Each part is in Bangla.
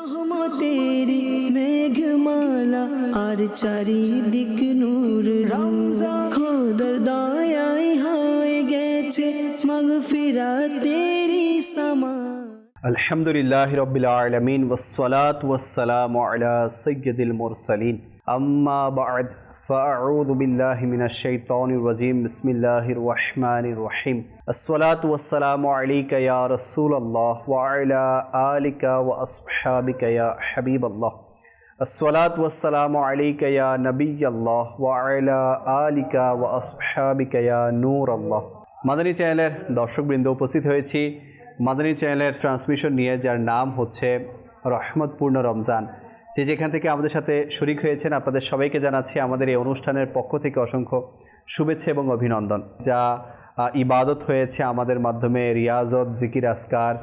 রহমতেরি মেঘমালা আর চারিদিক নূর রমজান খোদার দয়ায় হয়ে গেছে মাগফিরাতেরি সামা। আলহামদুলিল্লাহি রাব্বিল আলামিন ওয়াসসালাতু ওয়াসসালামু আলা সাইয়্যিদিল মুরসালিন আম্মা বা'দ ফাআউযু বিল্লাহি মিনাশ শাইতানির রাজীম বিসমিল্লাহির রহমানির রহিম আসসালাতু ওয়াসসালামু আলাইকা ইয়া রাসূলুল্লাহ ওয়া আলা আলিকা ওয়া আসহাবিকা ইয়া হাবিবাল্লাহ আসসালাতু ওয়াসসালামু আলাইকা ইয়া নবিয়াল্লাহ ওয়া আলা আলিকা ওয়া আসহাবিকা ইয়া নূরাল্লাহ। মাদানী চ্যানেলের দর্শকবৃন্দ উপস্থিত হয়েছি মাদানী চ্যানেলের ট্রান্সমিশন নিয়ে, যার নাম হচ্ছে রহমতপূর্ণ রমজান। যে যেখান থেকে আমাদের সাথে শরিক হয়েছেন আপনাদের সবাইকে জানাচ্ছি আমাদের এই অনুষ্ঠানের পক্ষ থেকে অসংখ্য শুভেচ্ছা এবং অভিনন্দন। যা ইবাদত হয়েছে আমাদের মাধ্যমে, রিয়াজত, জিকির, আসকার,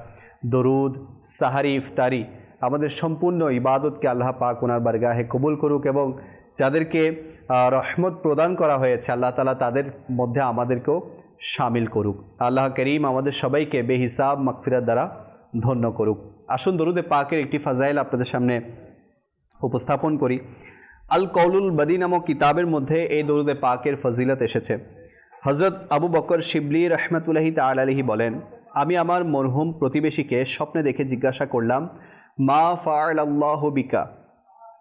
দরুদ, সাহারি, ইফতারি, আমাদের সম্পূর্ণ ইবাদতকে আল্লাহ পাক ওনার বারগাহে কবুল করুক এবং যাদেরকে রহমত প্রদান করা হয়েছে আল্লাহ তাআলা তাদের মধ্যে আমাদেরকেও শামিল করুক। আল্লাহ করিম আমাদের সবাইকে বেহিসাব মাগফিরাত দ্বারা ধন্য করুক। আসুন দরুদে পাকের একটি ফাজাইল আপনাদের সামনে উপস্থাপন করি। আল কৌলুল বদী নামক কিতাবের মধ্যে এই দরুদে পাকের ফজিলত এসেছে। হযরত আবু বকর শিবলি রহমতুল্লাহি তাআলা আলাইহি বলেন, আমি আমার মরহুম প্রতিবেশীকে স্বপ্নে দেখে জিজ্ঞাসা করলাম, মা ফাআলাল্লাহু বিকা,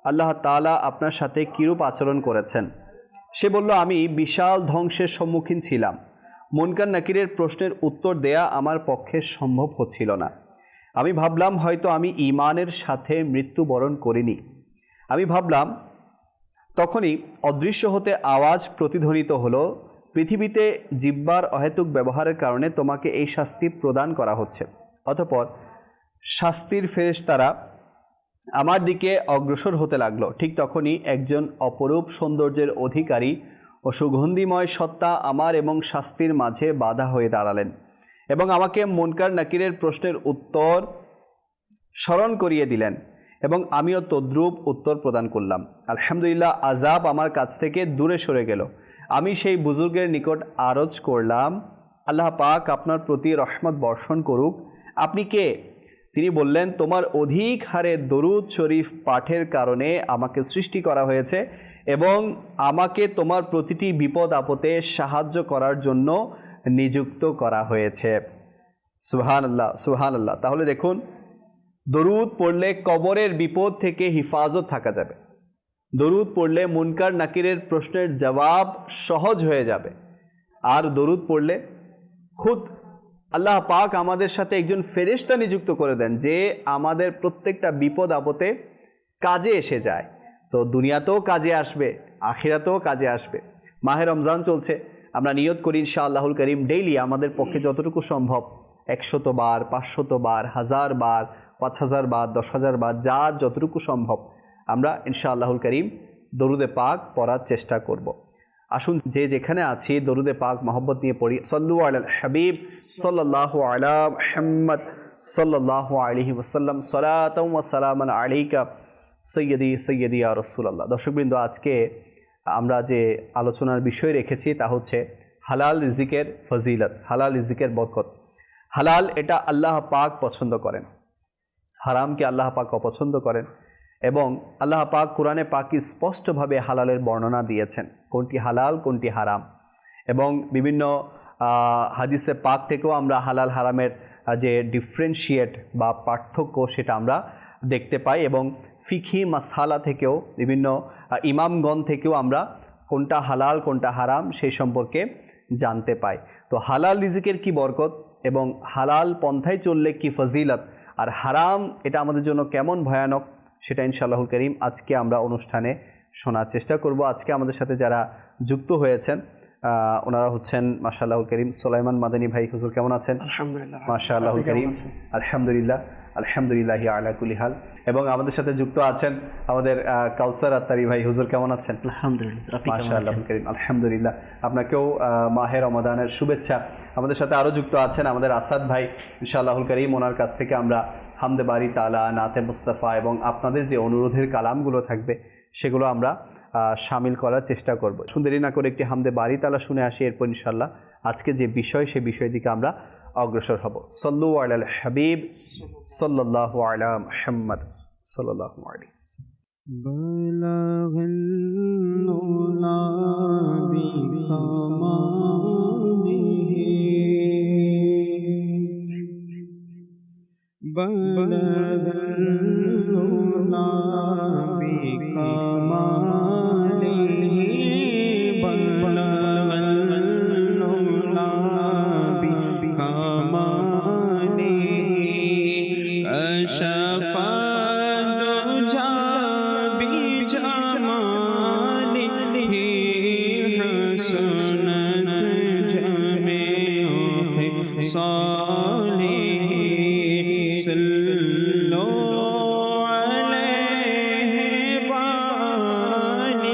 আল্লাহ তাআলা আপনার সাথে কিরূপ আচরণ করেছেন? সে বলল, আমি বিশাল ধ্বংসের সম্মুখীন ছিলাম। মুনকার নাকিরের প্রশ্নের উত্তর দেয়া আমার পক্ষে সম্ভব হচ্ছিল না। আমি ভাবলাম হয়তো আমি ঈমানের সাথে মৃত্যুবরণ করিনি। আমি ভাবলাম, তখনই অদৃশ্য হতে আওয়াজ প্রতিধ্বনিত হলো, পৃথিবীতে জিহ্বার অহেতুক ব্যবহারের কারণে তোমাকে এই শাস্তি প্রদান করা হচ্ছে। অতঃপর শাস্তির ফেরেশতারা আমার দিকে অগ্রসর হতে লাগলো। ঠিক তখনই একজন অপরূপ সৌন্দর্যের অধিকারী ও সুগন্ধিময় সত্তা আমার এবং শাস্তির মাঝে বাধা হয়ে দাঁড়ালেন এবং আমাকে মুনকার নাকিরের প্রশ্নের উত্তর স্মরণ করিয়ে দিলেন এবং আমিও তদ্রূপ উত্তর প্রদান করলাম। আলহামদুলিল্লাহ, আযাব আমার কাছ থেকে দূরে সরে গেল। আমি সেই বুজুর্গের নিকট আরজ করলাম, আল্লাহ পাক আপনার প্রতি রহমত বর্ষণ করুক। আপনি কে? তিনি বললেন, তোমার অধিক হারে দরুদ শরীফ পাঠের কারণে আমাকে সৃষ্টি করা হয়েছে এবং আমাকে তোমার প্রতিটি বিপদ আপদে সাহায্য করার জন্য নিযুক্ত করা হয়েছে। সুবহানাল্লাহ, সুবহানাল্লাহ। তাহলে দেখুন, দরুদ পড়লে কবরের বিপদ থেকে হিফাজত থাকা যাবে। দরুদ পড়লে মুনকার নাকিরের প্রশ্নের জবাব সহজ হয়ে যাবে। আর দরুদ পড়লে খুদ আল্লাহ পাক আমাদের সাথে একজন ফেরেশতা নিযুক্ত করে দেন, যে আমাদের প্রত্যেকটা বিপদ আপদে কাজে এসে যায়। তো দুনিয়াতেও কাজে আসবে, আখিরাতেও কাজে আসবে। মাহে রমজান চলছে, আমরা নিয়ত করি ইনশাআল্লাহুল করিম ডেইলি আমাদের পক্ষে যতটুকু সম্ভব 100 বার, 500 বার, 1000 বার, 5000 বার, 10,000 বার, যার যতটুকু সম্ভব আমরা ইনশাআল্লাহুল করিম দরুদে পাক পড়ার চেষ্টা করব। আসুন যে যেখানে আছি দরুদে পাক মহব্বত নিয়ে পড়ি। সল্লু আলাল হাবিব সাল্লাল্লাহু আলা মুহাম্মদ সাল্লাল্লাহু আলাইহি ওয়াসাল্লাম সালাতাও ওয়া সালামান আলাইকা সৈয়দি সৈয়দি ইয়া রাসূলুল্লাহ। দর্শকবৃন্দ, আজকে আমরা যে আলোচনার বিষয় রেখেছি তা হচ্ছে হালাল রিজিকের ফজিলত, হালাল রিজিকের বরকত। হালাল এটা আল্লাহ পাক পছন্দ করেন, হারামকে আল্লাহ পাক অপছন্দ করেন এবং আল্লাহ পাক কোরআনে পাক স্পষ্টভাবে হালালের বর্ণনা দিয়েছেন, কোনটি হালাল কোনটি হারাম। এবং বিভিন্ন হাদিসে পাক থেকেও আমরা হালাল হারামের যে ডিফারেন্সিয়েট বা পার্থক্য সেটা আমরা দেখতে পাই এবং ফিকহি মাসআলা থেকেও বিভিন্ন ইমামগণ থেকেও আমরা কোনটা হালাল কোনটা হারাম সেই সম্পর্কে জানতে পাই। তো হালাল রিজিকের কি বরকত এবং হালাল পন্থায় চললে কি ফজিলত, আর হারাম এটা আমাদের জন্য কেমন ভয়ানক, সেটা ইনশাআল্লাহুল করিম আজকে আমরা অনুষ্ঠানে শোনার চেষ্টা করব। আজকে আমাদের সাথে যারা যুক্ত হয়েছেন ওনারা হচ্ছেন মাশাআল্লাহুল করিম সুলাইমান মাদানী ভাই। হুজুর কেমন আছেন? আলহামদুলিল্লাহ, মাশাআল্লাহুল করিম, আলহামদুলিল্লাহ, আলহামদুলিল্লাহি আলা কুল্লি হাল। এবং আমাদের সাথে যুক্ত আছেন আমাদের কাউসার আত্তারি ভাই। হুজুর কেমন আছেন? আলহামদুলিল্লাহ, মাশাআল্লাহুল করিম, আলহামদুলিল্লাহ। আপনাকেও মাহে রমাদানের শুভেচ্ছা। আমাদের সাথে আরও যুক্ত আছেন আমাদের আসাদ ভাই ইনশাআল্লাহুল করিম। ওনার কাছ থেকে আমরা হামদে বারি তাআলা, নাতে মুস্তাফা এবং আপনাদের যে অনুরোধের কালামগুলো থাকবে সেগুলো আমরা শামিল করার চেষ্টা করব। সুন্দরী না করে একটি হামদে বারি তাআলা শুনে আসি, এরপর ইনশাআল্লাহ আজকে যে বিষয় সেই বিষয়ের দিকে আমরা অগ্রসর হব। সল্লু আলাল হাবিব সাল্লাল্লাহু আলা মুহাম্মদ। صلی اللہ علیہ وسلم. بلغ العلا بکماله بلغ العلا بکماله بلغ العلا بکماله کشف صالح صلو علیہ وآلہ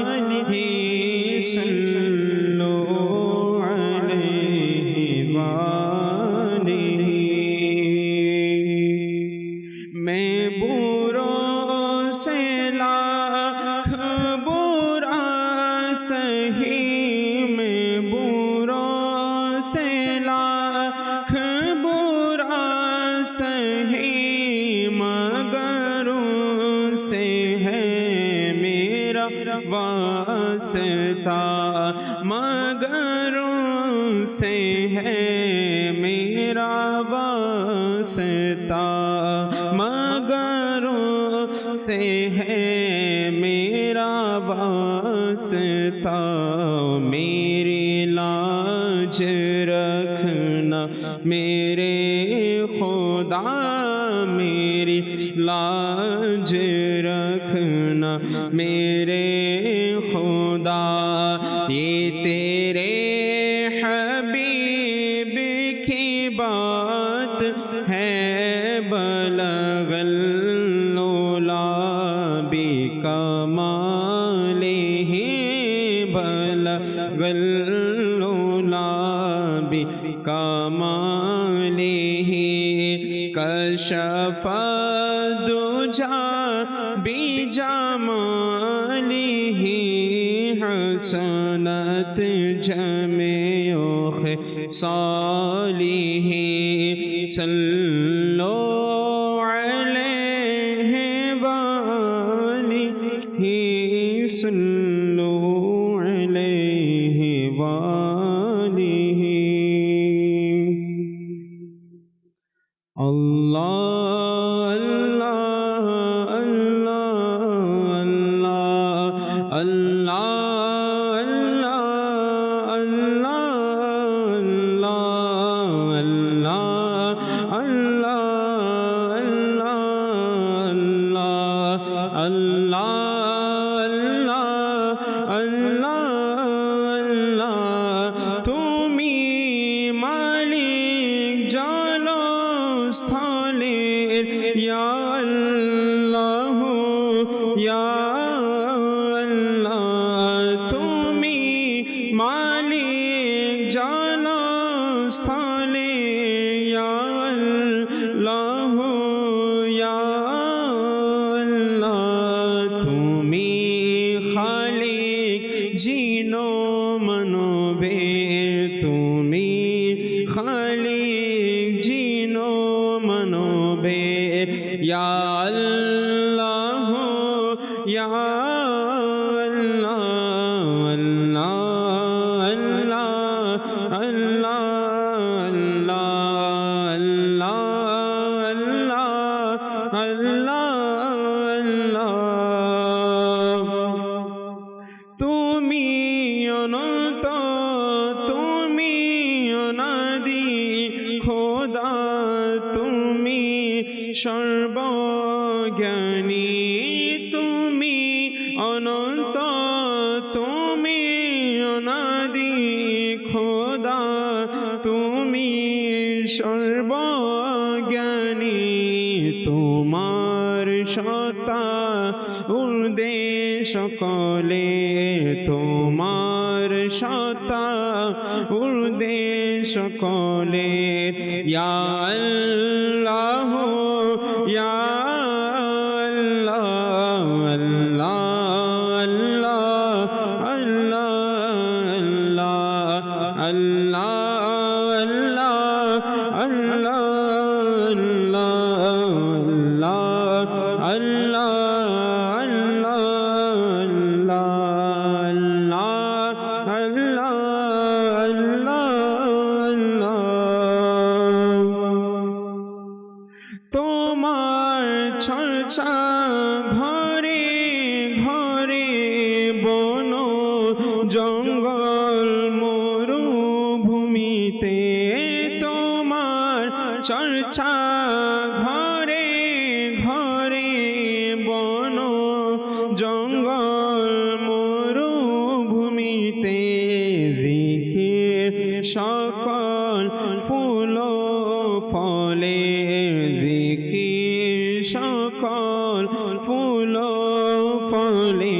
صلو علیہ وآلہ. میں بروں سے لاکھ برا سہی میں بروں سے سہی مگر ان سے ہے میرا واسطہ مگر ان سے ہے میرا واسطہ مگر ان سے ہے میرا واسطہ. میری لاج رکھنا میرے خدا میری لاج رکھنا میرے خدا. یہ تیرے حبیب کی بات ہے بلغ العلا بکماله بلغ العلا بکماله کشف الدجى بجماله حسنت جميع خصاله صلو علیہ وآلہ صلو علیہ وآلہ. اللہ اللہ اللہ اللہ اللہ اللہ. তুমি মালিক জনস্থলের ইয়া আল্লাহ ইয়া আল্লাহ. তুমি মালিক জনস্থলের ইয়া আল্লাহ ইয়া আল্লাহ. তুমি খালিক জিনো মনোবের তুমি খালিক জিনো মনোবের ইয়া আল্লাহ ইয়া আল্লাহ আল্লাহ আল্লাহ আল্লাহ আল্লাহ. তুমি অনন্ত তুমি অনাদি খোদা তুমি সর্বজ্ঞানী তুমি অনন্ত তুমি অনাদি খোদা তুমি সর্বজ্ঞানী. তোমার সত্তা ঊর্ধ্বে সকলে তোমার সত্তা ঊর্ধ্বে সকলে ইয়া আল্লাহ ইয়া আল্লাহ আল্লাহ আল্লাহ আল্লাহ আল্লাহ আল্লাহ আল্লাহ তোমার চর্চা ঘরে ঘরে বন জঙ্গল মরুভূমিতে তোমার চর্চা ঘরে ঘরে বন জঙ্গল মরুভূমিতে জিকির সকল ফুল ফলে জিকির সকল ফুল ফলে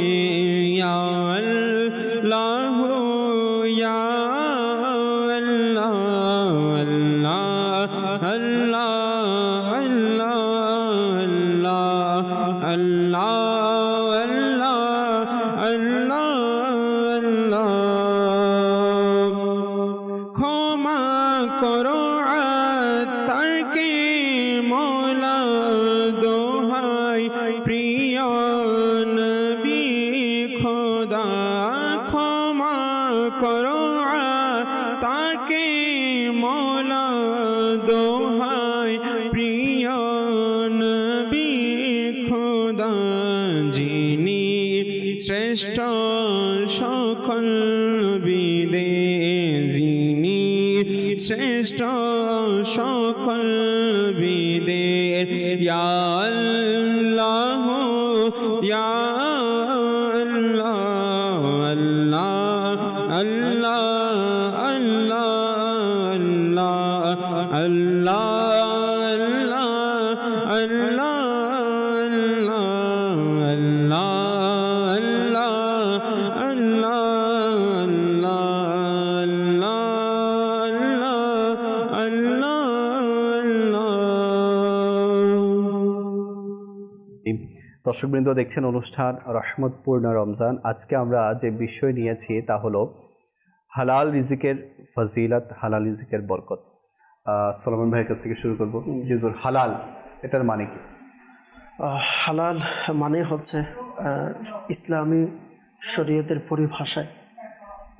ইয়া আল্লাহ ইয়া আল্লাহ আল্লাহ আল্লাহ আল্লাহ আল্লাহ আল্লাহ আল্লাহ ক্ষমা করো আত্মাকে মৌলা দোহাই প্রিয় নবী খোদা ক্ষমা করো আত্মাকে মৌলা দোহাই প্রিয় নবী খোদা যিনি শ্রেষ্ঠ সকল বিদে যিনি শ্রেষ্ঠ সকল বিদের ইয়া আল্লাহ ইয়া আল্লাহ আল্লাহ আল্লাহ আল্লাহ আল্লাহ আল্লাহ দর্শকবৃন্দ, দেখছেন অনুষ্ঠান রহমতপূর্ণ রমজান। আজকে আমরা যে বিষয় নিয়েছি তা হলো হালাল রিজিকের ফজিলত, হালাল রিজিকের বরকত। সলোমন ভাইয়ের কাছ থেকে শুরু করব। জিজুর, হালাল এটার মানে কি? হালাল মানে হচ্ছে ইসলামী শরীয়তের পরিভাষায়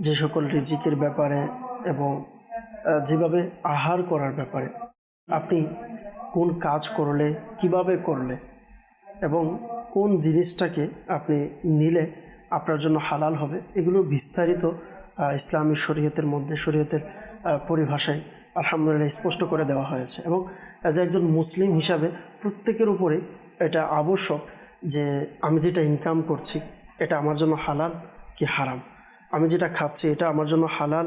যে সকল রিজিকের ব্যাপারে এবং যেভাবে আহার করার ব্যাপারে, আপনি কোন কাজ করলে, কিভাবে করলে এবং কোন জিনিসটাকে আপনি নিলে আপনার জন্য হালাল হবে, এগুলো বিস্তারিত ইসলামী শরীয়তের মধ্যে, শরীয়তের পরিভাষায় আলহামদুলিল্লাহ স্পষ্ট করে দেওয়া হয়েছে। এবং যে একজন মুসলিম হিসাবে প্রত্যেকের উপরে এটা আবশ্যক যে আমি যেটা ইনকাম করছি এটা আমার জন্য হালাল কি হারাম, আমি যেটা খাচ্ছি এটা আমার জন্য হালাল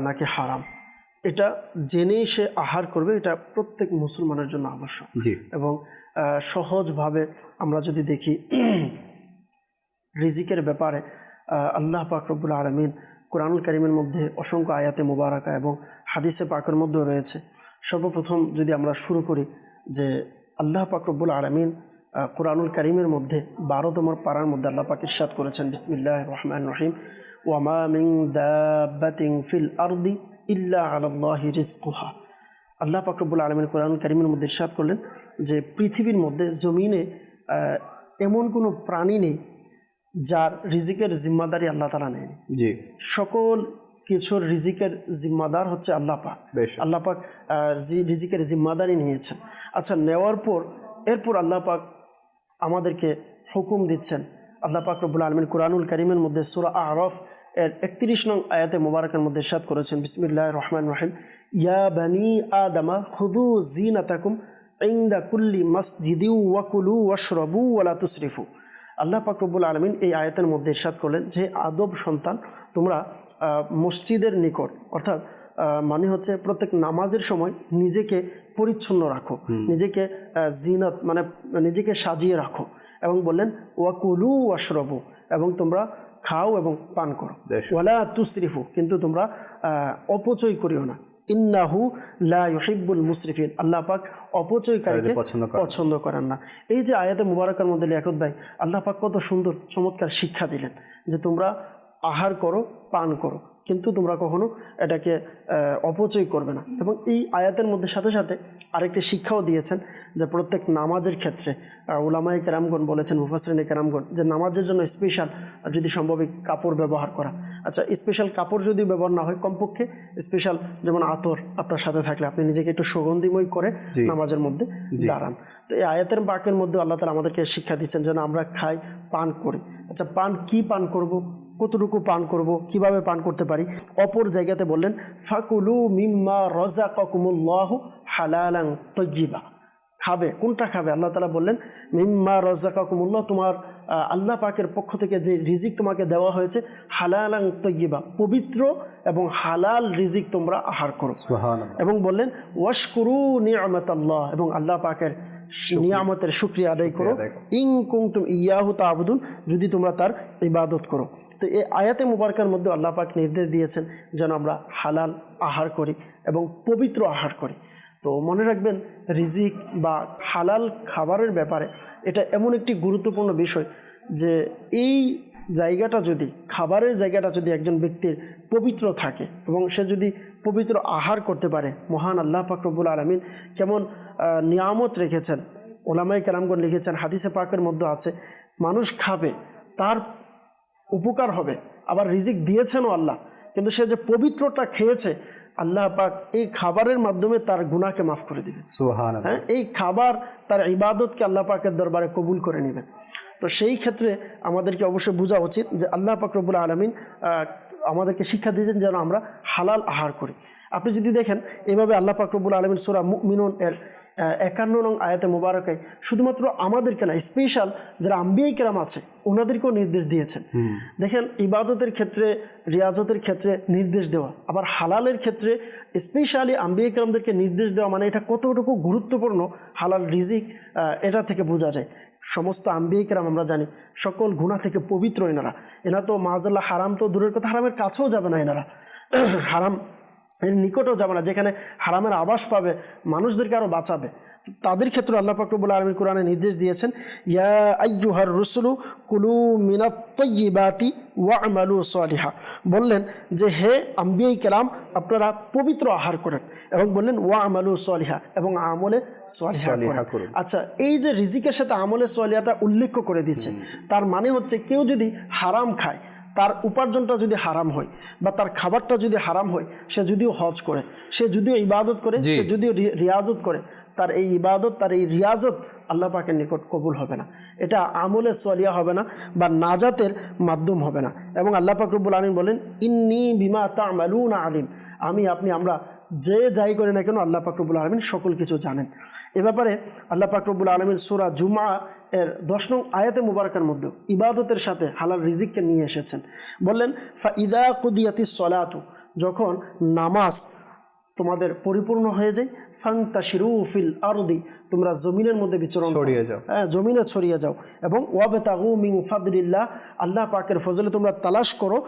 নাকি হারাম, এটা জেনেই সে আহার করবে। এটা প্রত্যেক মুসলমানের জন্য আবশ্যক। এবং সহজভাবে আমরা যদি দেখি রিজিকের ব্যাপারে আল্লাহ পাক রব্বুল আলামিন কোরআনুল কারীমের মধ্যে অসংখ্য আয়াতে মুবারাকা এবং হাদিসে পাকের মধ্যেও রয়েছে। সর্বপ্রথম যদি আমরা শুরু করি যে আল্লাহ পাক রব্বুল আলামিন কোরআনুল কারীমের মধ্যে 12তম পারার মধ্যে আল্লাহ পাক ইরশাদ করেছেন, বিসমিল্লাহির রহমানির রহিম, ওয়া মা মিন দাব্বাতিন ফিল আরদি ইল্লা আলাল্লাহি রিজকুহা। আল্লাহ পাক রব্বুল আলামিন কোরআনুল কারীমের মধ্যে ইরশাদ করলেন যে পৃথিবীর মধ্যে জমিনে এমন কোনো প্রাণী নেই যার রিজিকের জিম্মাদারি আল্লাহ তাআলা নেন। জি, সকল কিছুর রিজিকের জিম্মাদার হচ্ছে আল্লাহ পাক। আল্লাহ পাক রিজিকের জিম্মাদারি নিয়েছেন। আচ্ছা, নেওয়ার পর এরপর আল্লাহ পাক আমাদেরকে হুকুম দিচ্ছেন। আল্লাহ পাক রব্বুল আলামিন কোরআনুল কারীমের মধ্যে সূরা আরাফ এর 31 নং আয়াতে মুবারাকার মধ্যে ইরশাদ করেছেন, বিসমিল্লাহির রহমানির রহিম, ইয়া বানি আদমা খুযু জিনাতাকুম ইনদা কুল্লি মাসজিদি ওয়া কুলু ওয়াশরাবু ওয়া লা তুসরিফু। আল্লাহ পাক রব্বুল আলামিন এই আয়াতের মধ্যে ইরশাদ করলেন যে আদব সন্তান, তোমরা মসজিদের নিকট, অর্থাৎ মানে হচ্ছে প্রত্যেক নামাজের সময় নিজেকে পরিচ্ছন্ন রাখো, নিজেকে জিনাত মানে নিজেকে সাজিয়ে রাখো, এবং বললেন ওয়াকুলু ওয়াশরাবু, এবং তোমরা খাও এবং পান করো, ওয়ালা তুসরিফু, কিন্তু তোমরা অপচয় করিও না, ইন্নাহু লা ইউহিব্বুল মুসরিফিন, আল্লাহ পাক অপচয়কারীকে পছন্দ করেন না। এই যে আয়াতে মুবারাকার মধ্যে লিয়াকত ভাই আল্লাহ পাক কত সুন্দর চমৎকার শিক্ষা দিলেন যে তোমরা আহার করো, পান করো, কিন্তু তোমরা কখনো এটাকে অপচয় করবে না। এবং এই আয়াতের মধ্যে সাথে সাথে আরেকটি শিক্ষাও দিয়েছেন যে প্রত্যেক নামাজের ক্ষেত্রে উলামায়ে কেরামগণ বলেছেন, মুফাসসিরিনে কেরামগণ, যে নামাজের জন্য স্পেশাল যদি সম্ভব কাপড় ব্যবহার করা। আচ্ছা, স্পেশাল কাপড় যদি ব্যবহার না হয়, কমপক্ষে স্পেশাল যেমন আতর আপনার সাথে থাকলে আপনি নিজেকে একটু সুগন্ধিময় করে নামাজের মধ্যে দাঁড়ান। তো এই আয়াতের বাক্যের মধ্যে আল্লাহ তাআলা আমাদেরকে শিক্ষা দিচ্ছেন যেন আমরা খাই, পান করি। আচ্ছা, পান কি পান করব, কতটুকু পান করব, কিভাবে পান করতে পারি? অপর জায়গাতে বললেন ফাকুলু মিম্মা রাযাকাকুমুল্লাহু হালালান তাইয়্যিবা, খাবে, কোনটা খাবে? আল্লাহ তাআলা বললেন মিম্মা রাযাকাকুমুল্লাহ, তোমার আল্লাহ পাকের পক্ষ থেকে যে রিজিক তোমাকে দেওয়া হয়েছে, হালালান তাইয়্যিবা, পবিত্র এবং হালাল রিজিক তোমরা আহার করো। সুবহানাল্লাহ। এবং বললেন ওয়াশকুরু নি'মাতাল্লাহ, এবং আল্লাহ পাকের নিয়ামতের শুকরিয়া আদায় করো, ইন কুনতুম ইয়াহু তা'বুদুন, যদি তোমরা তার ইবাদত করো। তো এই আয়াতে মুবারকার মধ্যে আল্লাহ পাক নির্দেশ দিয়েছেন যেন আমরা হালাল আহার করি এবং পবিত্র আহার করি। তো মনে রাখবেন, রিজিক বা হালাল খাবারের ব্যাপারে এটা এমন একটি গুরুত্বপূর্ণ বিষয় যে এই জায়গাটা যদি, খাবারের জায়গাটা যদি একজন ব্যক্তির পবিত্র থাকে এবং সে যদি পবিত্র আহার করতে পারে, মহান আল্লাহ পাক রব্বুল আলামিন কেমন নিয়ামত রেখেছেন। ওলামায়ে কেরামগণ লিখেছেন, হাদিসে পাকের মধ্যে আছে, মানুষ খাবে তার উপকার হবে, আবার রিজিক দিয়েছেনও আল্লাহ, কিন্তু সে যে পবিত্রটা খেয়েছে, আল্লাহ পাক এই খাবারের মাধ্যমে তার গুনাহকে মাফ করে দিবেন। সুবহানাল্লাহ। হ্যাঁ, এই খাবার তার ইবাদতকে আল্লাহ পাকের দরবারে কবুল করে নেবেন। তো সেই ক্ষেত্রে আমাদেরকে অবশ্যই বোঝা উচিত যে আল্লাহ পাক রব্বুল আলামিন আমাদেরকে শিক্ষা দিয়েছেন যেন আমরা হালাল আহার করি। আপনি যদি দেখেন, এভাবে আল্লাহ পাক রব্বুল আলামিন সূরা মুমিনুন এর 51 নং আয়াতে মুবারকায় শুধুমাত্র আমাদেরকে না, স্পেশাল যারা আম্বিয়া কেরাম আছে ওনাদেরকেও নির্দেশ দিয়েছেন। দেখেন, ইবাদতের ক্ষেত্রে, রিয়াজতের ক্ষেত্রে নির্দেশ দেওয়া, আবার হালালের ক্ষেত্রে স্পেশালি আম্বিয়া কেরামদেরকে নির্দেশ দেওয়া, মানে এটা কতটুকু গুরুত্বপূর্ণ হালাল রিজিক, এটা থেকে বোঝা যায়। সমস্ত আম্বিয়া কেরাম আমরা জানি সকল গুনাহ থেকে পবিত্র এনারা তো মাআযাল্লাহ হারাম তো দূরের কথা, হারামের কাছেও যাবে না এনারা, হারাম এর নিকটেও যাবে না, যেখানে হারামের আভাস পাবে মানুষদেরকে আরও বাঁচাবে। তাদের ক্ষেত্রে আল্লাহ পাক রব্বুল আলামিন কোরআনে নির্দেশ দিয়েছেন, ইয়া আইয়ুহার রুসুলু কুলু মিনাত তাইয়্যিবাতি ওয়া'মালু সালিহা, বললেন যে হে আম্বিয়া কেরাম, আপনারা পবিত্র আহার করেন, এবং বললেন ওয়া'মালু সালিহা, এবং আমলে সালিহা করেন। আচ্ছা, এই যে রিজিকের সাথে আমলে সালিহাটা উল্লেখ করে দিচ্ছে, তার মানে হচ্ছে কেউ যদি হারাম খায়, তার উপার্জনটা যদি হারাম হয় বা তার খাবারটা যদি হারাম হয়, সে যদিও হজ করে, সে যদিও ইবাদত করে, সে যদিও রিয়াজত করে, তার এই ইবাদত, তার এই রিয়াজত আল্লাহ পাকের নিকট কবুল হবে না, এটা আমলে সালিহা হবে না বা নাজাতের মাধ্যম হবে না। এবং আল্লাহ পাক রব্বুল আলামিন বলেন, ইন্নী বিমা তা'মালুনা আলিম, আমি, আপনি, আমরা যে যাই করি না কেন আল্লাহ পাক রব্বুল আলামিন সকল কিছু জানেন। এ ব্যাপারে আল্লাহ পাক রব্বুল আলামিন সূরা জুমআ এর 10 নং আয়াতে মুবারকার মধ্যে ইবাদতের সাথে হালাল রিজিককে নিয়ে এসেছেন। বললেন, ফাইদা কুদিয়াতিস সালাতু, যখন নামাজ তোমাদের পরিপূর্ণ হয়ে যায়, ফান্তাশিরু ফিল আরদি, তোমরা জমিনের মধ্যে বিচরণ ছড়িয়ে যাও, জমিনে ছড়িয়ে যাও, এবং ওয়াবতাগু মিন ফাদলিল্লাহ, আল্লাহ পাকের ফজলে তোমরা তালাশ করো,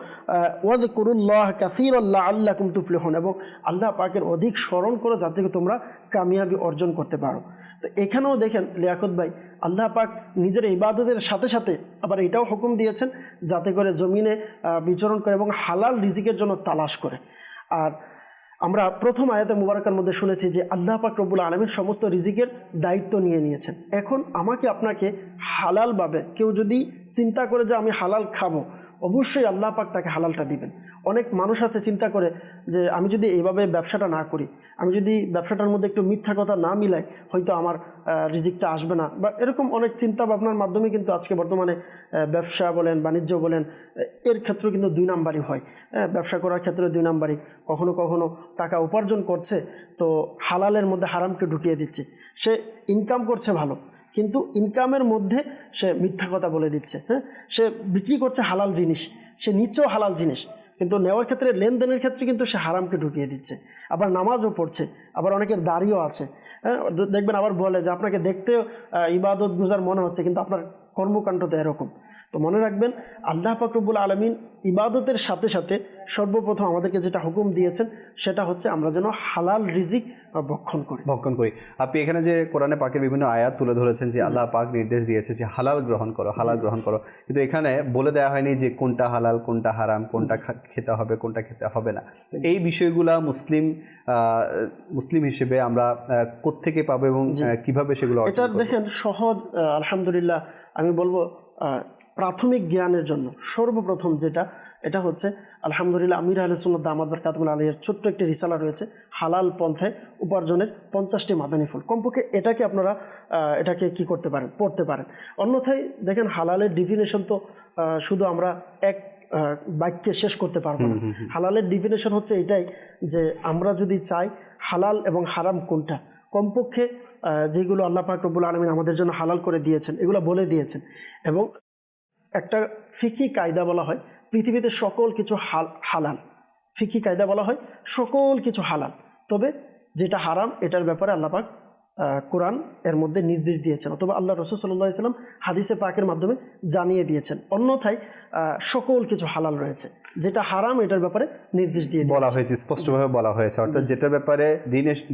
ওয়াযকুরুল্লাহ কাসীরান লাআল্লাকুম তুফলিহুন, এবং আল্লাহ পাকের অধিক স্মরণ করো যাতে তোমরা কামিয়াবি অর্জন করতে পারো। তো এখানেও দেখেন লিয়াকত ভাই, আল্লাহ পাক নিজের ইবাদতের সাথে সাথে আবার এটাও হুকুম দিয়েছেন যাতে করে জমিনে বিচরণ করে এবং হালাল রিজিকের জন্য তালাশ করে। আর আমরা প্রথম আয়াতে মুবারকার মধ্যে শুনেছি যে আল্লাহ পাক রব্বুল আলামিন সমস্ত রিজিকের দায়িত্ব নিয়ে নিয়েছেন। এখন আমাকে আপনাকে হালালভাবে, কেউ যদি চিন্তা করে যে আমি হালাল খাবো, অবশ্যই আল্লাহ পাক তাকে হালালটা দিবেন। অনেক মানুষ আছে চিন্তা করে যে আমি যদি এইভাবে ব্যবসাটা না করি, আমি যদি ব্যবসাটার মধ্যে একটু মিথ্যা কথা না মিলাই, হয়তো আমার রিজিকটা আসবে না, বা এরকম অনেক চিন্তা ভাবনার মাধ্যমে কিন্তু আজকে বর্তমানে ব্যবসা বলেন, বাণিজ্য বলেন, এর ক্ষেত্রেও কিন্তু 2 নাম্বারই হয়। ব্যবসা করার ক্ষেত্রে 2 নাম্বারই, কখনো কখনো টাকা উপার্জন করছে তো হালালের মধ্যে হারামকে ঢুকিয়ে দিচ্ছে, সে ইনকাম করছে ভালো, কিন্তু ইনকামের মধ্যে সে মিথ্যা কথা বলে দিচ্ছে। হ্যাঁ, সে বিক্রি করছে হালাল জিনিস, সে নিচ্ছেও হালাল জিনিস, কিন্তু নেওয়ার ক্ষেত্রে, লেনদেনের ক্ষেত্রে কিন্তু সে হারামকে ঢুকিয়ে দিচ্ছে। আবার নামাজও পড়ছে, আবার অনেকের দাড়িও আছে। হ্যাঁ, দেখবেন আবার বলে যে আপনাকে দেখতেও ইবাদত গুজার মনে হচ্ছে, কিন্তু আপনার কর্মকাণ্ড তো এরকম। তো মনে রাখবেন, আল্লাহ পাক রব্বুল আলামিন ইবাদতের সাথে সাথে সর্বপ্রথম আমাদেরকে যেটা হুকুম দিয়েছেন সেটা হচ্ছে আমরা যেন হালাল রিজিক ভক্ষণ করি। আপনি এখানে যে কোরআনে পাকের বিভিন্ন আয়াত তুলে ধরেছেন যে আল্লাহ পাক নির্দেশ দিয়েছে যে হালাল গ্রহণ করো, হালাল গ্রহণ করো, কিন্তু এখানে বলে দেওয়া হয়নি যে কোনটা হালাল, কোনটা হারাম, কোনটা খেতে হবে, কোনটা খেতে হবে না। এই বিষয়গুলা মুসলিম হিসেবে আমরা কোত্থেকে পাবো এবং কিভাবে সেগুলো অর্জন এটা করব? দেখেন সহজ, আলহামদুলিল্লাহ আমি বলবো প্রাথমিক জ্ঞানের জন্য সর্বপ্রথম এটা হচ্ছে আলহামদুলিল্লাহ আমির আহলে সুন্নাত দামাত বারকাতুহুল আলাইহির ছোট্ট একটি রিসালা রয়েছে হালাল পন্থায় উপার্জনের 50টি মাদানী ফল। কমপক্ষে এটাকে কি করতে পারেন, পড়তে পারেন। অন্যথায় দেখেন হালালের ডিফিনেশন তো শুধু আমরা এক বাক্যে শেষ করতে পারবো না। হালালের ডিফিনেশন হচ্ছে এটাই যে আমরা যদি চাই হালাল এবং হারাম কোনটা, কমপক্ষে যেগুলো আল্লাহ পাক রব্বুল আলামিন আমাদের জন্য হালাল করে দিয়েছেন এগুলো বলে দিয়েছেন। এবং একটা ফিকি কায়দা বলা হয় পৃথিবীতে সকল কিছু হালাল, ফিকি কায়দা বলা হয় সকল কিছু হালাল, তবে যেটা হারাম এটার ব্যাপারে আল্লাহ পাক কোরআন এর মধ্যে নির্দেশ দিয়েছেন অথবা আল্লাহ রাসূল সাল্লাল্লাহু আলাইহি ওয়াসাল্লাম হাদিসে পাকের মাধ্যমে জানিয়ে দিয়েছেন। অন্যথায় সকল কিছু হালাল রয়েছে, যেটা হারাম এটার ব্যাপারে নির্দেশ দিয়ে বলা হয়েছে, স্পষ্টভাবে বলা হয়েছে। অর্থাৎ যেটার ব্যাপারে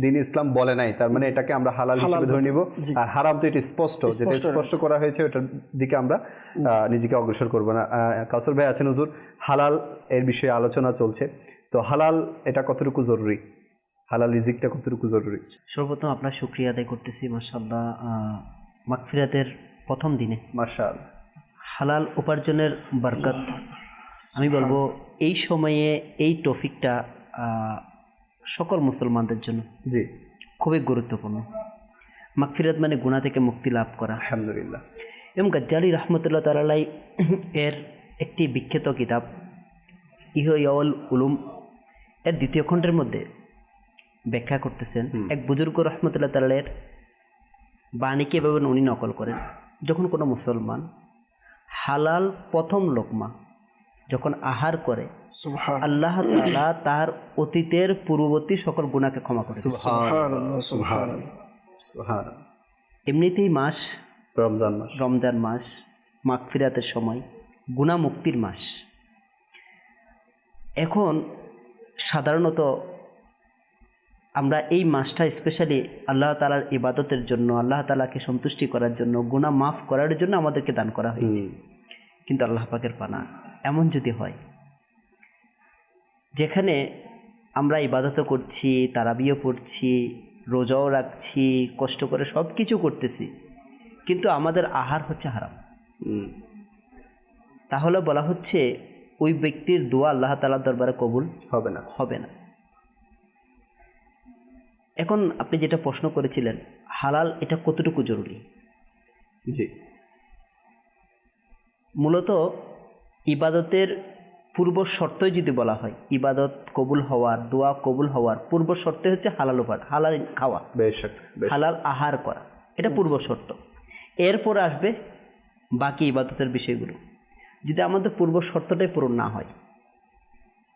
দিন ইসলাম বলে নাই তার মানে এটাকে আমরা হালাল হিসেবে ধরে নিব, আর হারাম তো এটা স্পষ্ট, যেটা স্পষ্ট করা হয়েছে ওটার দিকে আমরা নিজেকে অগ্রসর করব না। কাউসার ভাই আছেন হুজুর, হালাল এর বিষয়ে আলোচনা চলছে, তো হালাল এটা কতটুকু জরুরি, হালাল রিজিকটা কতটুকু জরুরি? সর্বপ্রথম আপনার শুকরিয়া আদায় করতেছি মাশাআল্লাহ মাগফিরাতের প্রথম দিনে মাশাআল্লাহ হালাল উপার্জনের বরকত। আমি বলবো এই সময়ে এই টপিকটা সকল মুসলমানদের জন্য জি খুবই গুরুত্বপূর্ণ। মাগফিরাত মানে গুনাহ থেকে মুক্তি লাভ করা। আলহামদুলিল্লাহ। এবং গাজ্জালি রহমতুল্লাহ তাআলা এর একটি বিখ্যাত কিতাব ইহয়াউল উলুম এর দ্বিতীয় খণ্ডের মধ্যে ব্যাখ্যা করতেছেন এক বুজুর্গ রহমতুল্লাহ তাআলার বাণীকে এভাবে উনি নকল করেন, যখন কোনো মুসলমান হালাল প্রথম লোকমা যখন আহার করে আল্লাহ তাআলা তার অতীতের পূর্ববর্তী সকল গুনাহকে ক্ষমা করে। এমনিতেই মাস রমজান মাস মাগফিরাতের সময়, গুনাহ মুক্তির মাস। এখন সাধারণত আমরা এই মাসটা স্পেশালি আল্লাহ তাআলার ইবাদতের জন্য, আল্লাহ তাআলাকে সন্তুষ্টি করার জন্য, গুনাহ মাফ করার জন্য আমাদেরকে দান করা হয়েছে। কিন্তু আল্লাহ পাকের পানা এমন যদি হয় যেখানে আমরা ইবাদতও করছি, তারাবিও পড়ছি, রোজাও রাখছি, কষ্ট করে সব কিছু করতেছি, কিন্তু আমাদের আহার হচ্ছে হারাম, তাহলে বলা হচ্ছে ওই ব্যক্তির দোয়া আল্লাহ তাআলার দরবারে কবুল হবে না। এখন আপনি যেটা প্রশ্ন করেছিলেন হালাল এটা কতটুকু জরুরি, জি মূলত ইবাদতের পূর্ব শর্তই যদি বলা হয়, ইবাদত কবুল হওয়ার, দোয়া কবুল হওয়ার পূর্ব শর্ত হচ্ছে হালাল হালাল খাওয়া, হালাল আহার করা, এটা পূর্ব শর্ত। এরপর আসবে বাকি ইবাদতের বিষয়গুলো। যদি আমাদের পূর্ব শর্তটাই পূরণ না হয়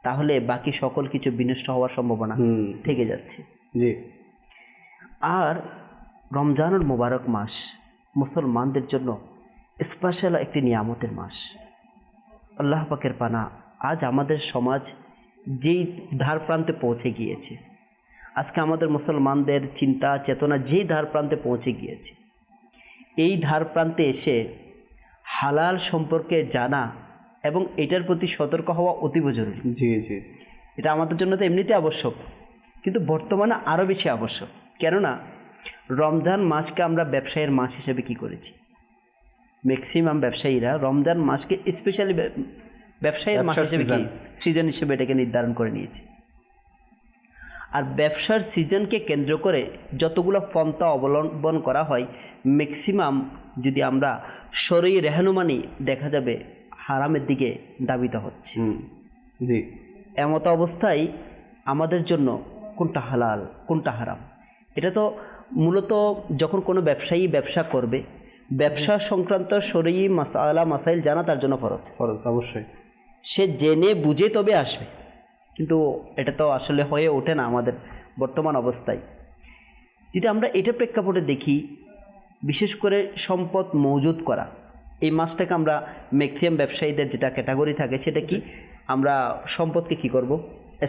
তাহলে বাকি সকল কিছু বিনষ্ট হওয়ার সম্ভাবনা থেকে যাচ্ছে। জি। আর রমজানুল মুবারক মাস মুসলমানদের জন্য স্পেশাল একটি নিয়ামতের মাস। আল্লাহ পাকের পানা আজ আমাদের সমাজ যেই ধার প্রান্তে পৌঁছে গিয়েছে, আজকে আমাদের মুসলমানদের চিন্তা চেতনা যেই ধার প্রান্তে পৌঁছে গিয়েছে, এই ধার প্রান্তে এসে হালাল সম্পর্কে জানা এবং এটার প্রতি সতর্ক হওয়া অতীব জরুরি। জি জি, এটা আমাদের জন্য তো এমনিতে আবশ্যক, কিন্তু বর্তমানে আরও বেশি আবশ্যক। কেননা রমজান মাসকে আমরা ব্যবসায়ের মাস হিসেবে কি করেছি, ম্যাক্সিমাম ব্যবসায়ীরা রমজান মাসকে স্পেশালি ব্যবসায়ের মাস হিসেবে কি সিজন হিসেবে এটাকে নির্ধারণ করে নিয়েছে। আর ব্যবসার সিজনকে কেন্দ্র করে যতগুলো পন্থা অবলম্বন করা হয়, ম্যাক্সিমাম যদি আমরা শরঈ রেহনুমানি দেখা যাবে হারামের দিকে ধাবিত হচ্ছে। জি, এমত অবস্থায় আমাদের জন্য কোনটা হালাল কোনটা হারাম, এটা তো মূলত যখন কোনো ব্যবসায়ী ব্যবসা করবে, ব্যবসা সংক্রান্ত শরঈ মাসাইল জানা তার জন্য ফরজ অবশ্যই। সে জেনে বুঝে তবে আসবে, কিন্তু এটা তো আসলে হয়ে ওঠে না আমাদের বর্তমান অবস্থায়। যদি আমরা এটা প্রেক্ষাপটে দেখি, বিশেষ করে সম্পদ মজুদ করা, এই মাসটাকে আমরা ম্যাক্সিমাম ব্যবসায়ীদের যেটা ক্যাটাগরি থাকে সেটা কি, আমরা সম্পদকে কি করব,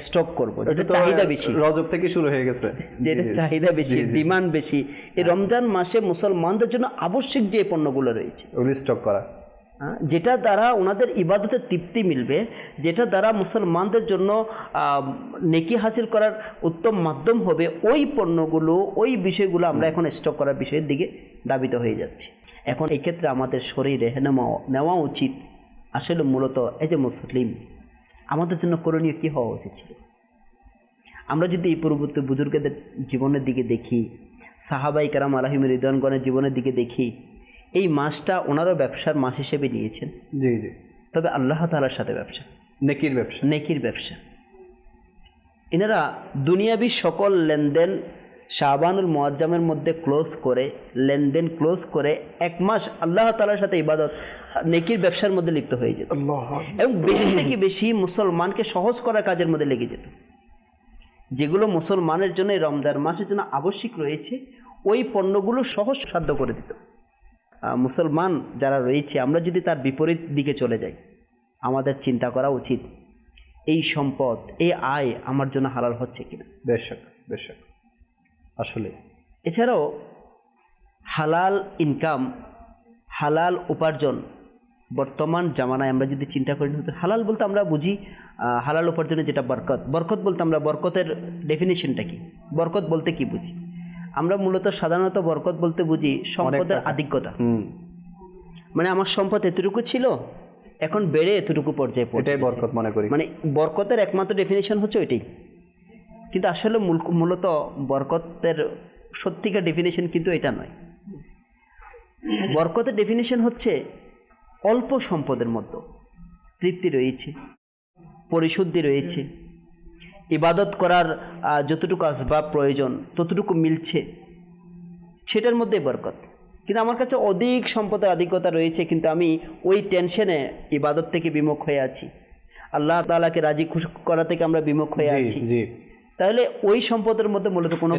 স্টক করব, যেটা এটা তো চাহিদা বেশি, রজব থেকে শুরু হয়ে গেছে, যেটা চাহিদা বেশি, ডিমান্ড বেশি। এই রমজান মাসে মুসলমানদের জন্য আবশ্যিক যে পণ্যগুলো রয়েছে ওগুলি স্টক করা, যেটা দ্বারা ওনাদের ইবাদতের তৃপ্তি মিলবে, যেটা দ্বারা মুসলমানদের জন্য নেকি হাসিল করার উত্তম মাধ্যম হবে, ওই পণ্যগুলো, ওই বিষয়গুলো আমরা এখন স্টক করার বিষয়ের দিকে ধাবিত হয়ে যাচ্ছি। এখন এই ক্ষেত্রে আমাদের শরীরে নেওয়া উচিত আসলে মূলত এই যে মুসলিম, আমাদের জন্য করণীয় কী হওয়া উচিত ছিল? আমরা যদি এই পূর্ববর্তী বুজুর্গদের জীবনের দিকে দেখি, সাহাবাই কারাম আলাহিম রিদওয়ানগণের জীবনের দিকে দেখি, এই মাসটা ওনারও ব্যবসার মাস হিসেবে নিয়েছেন। জি জি, তবে আল্লাহ তাআলার সাথে ব্যবসা, নেকির ব্যবসা, নেকির ব্যবসা। এনারা দুনিয়াবি সকল লেনদেন শাবানুল মুআজ্জামের মধ্যে ক্লোজ করে, লেনদেন ক্লোজ করে 1 মাস আল্লাহ তাআলার সাথে ইবাদত, নেকির ব্যবসার মধ্যে লিপ্ত হয়ে যেত এবং বেশি থেকে বেশি মুসলমানকে সহজ করার কাজের মধ্যে লেগে যেত। যেগুলো মুসলমানের জন্য এই রমজান মাসের জন্য আবশ্যিক রয়েছে, ওই পণ্যগুলো সহজ সাধ্য করে দিত। মুসলমান যারা রয়েছে, আমরা যদি তার বিপরীত দিকে চলে যাই, আমাদের চিন্তা করা উচিত এই সম্পদ, এই আয় আমার জন্য হালাল হচ্ছে কিনা। বেশক বেশক, আসলে এছাড়াও হালাল ইনকাম, হালাল উপার্জন বর্তমান জামানায় আমরা যদি চিন্তা করি, হালাল বলতে আমরা বুঝি হালাল উপার্জনে যেটা বরকত, বরকত বলতে আমরা বরকতের ডেফিনেশনটা কি, বরকত বলতে কি বুঝি? আমরা মূলত সাধারণত বরকত বলতে বুঝি সম্পদের আধিক্যতা। মানে আমার সম্পদ এতটুকু ছিল, এখন বেড়ে এতটুকু পর্যায়ে পৌঁছে, এটাই বরকত মনে করি। মানে বরকতের একমাত্র ডেফিনেশন হচ্ছে ওইটাই। কিন্তু আসলে মূলত বরকতের সত্যিকার ডেফিনেশন কিন্তু এটা নয়। বরকতের ডেফিনেশন হচ্ছে অল্প সম্পদের মধ্যে তৃপ্তি রয়েছে, পরিশুদ্ধি রয়েছে, ইবাদত করার যতটুকু আসবাব প্রয়োজন ততটুকু মিলছে, সেটার মধ্যে বরকত। কিন্তু আমার কাছে অধিক সম্পদের আধিক্যতা রয়েছে, কিন্তু আমি ওই টেনশনে ইবাদত থেকে বিমুখ হয়ে আছি, আল্লাহ তাআলাকে রাজি খুশি করা থেকে আমরা বিমুখ হয়ে আছি। তাহলে ওই সম্পদের মধ্যে মূলত কোনো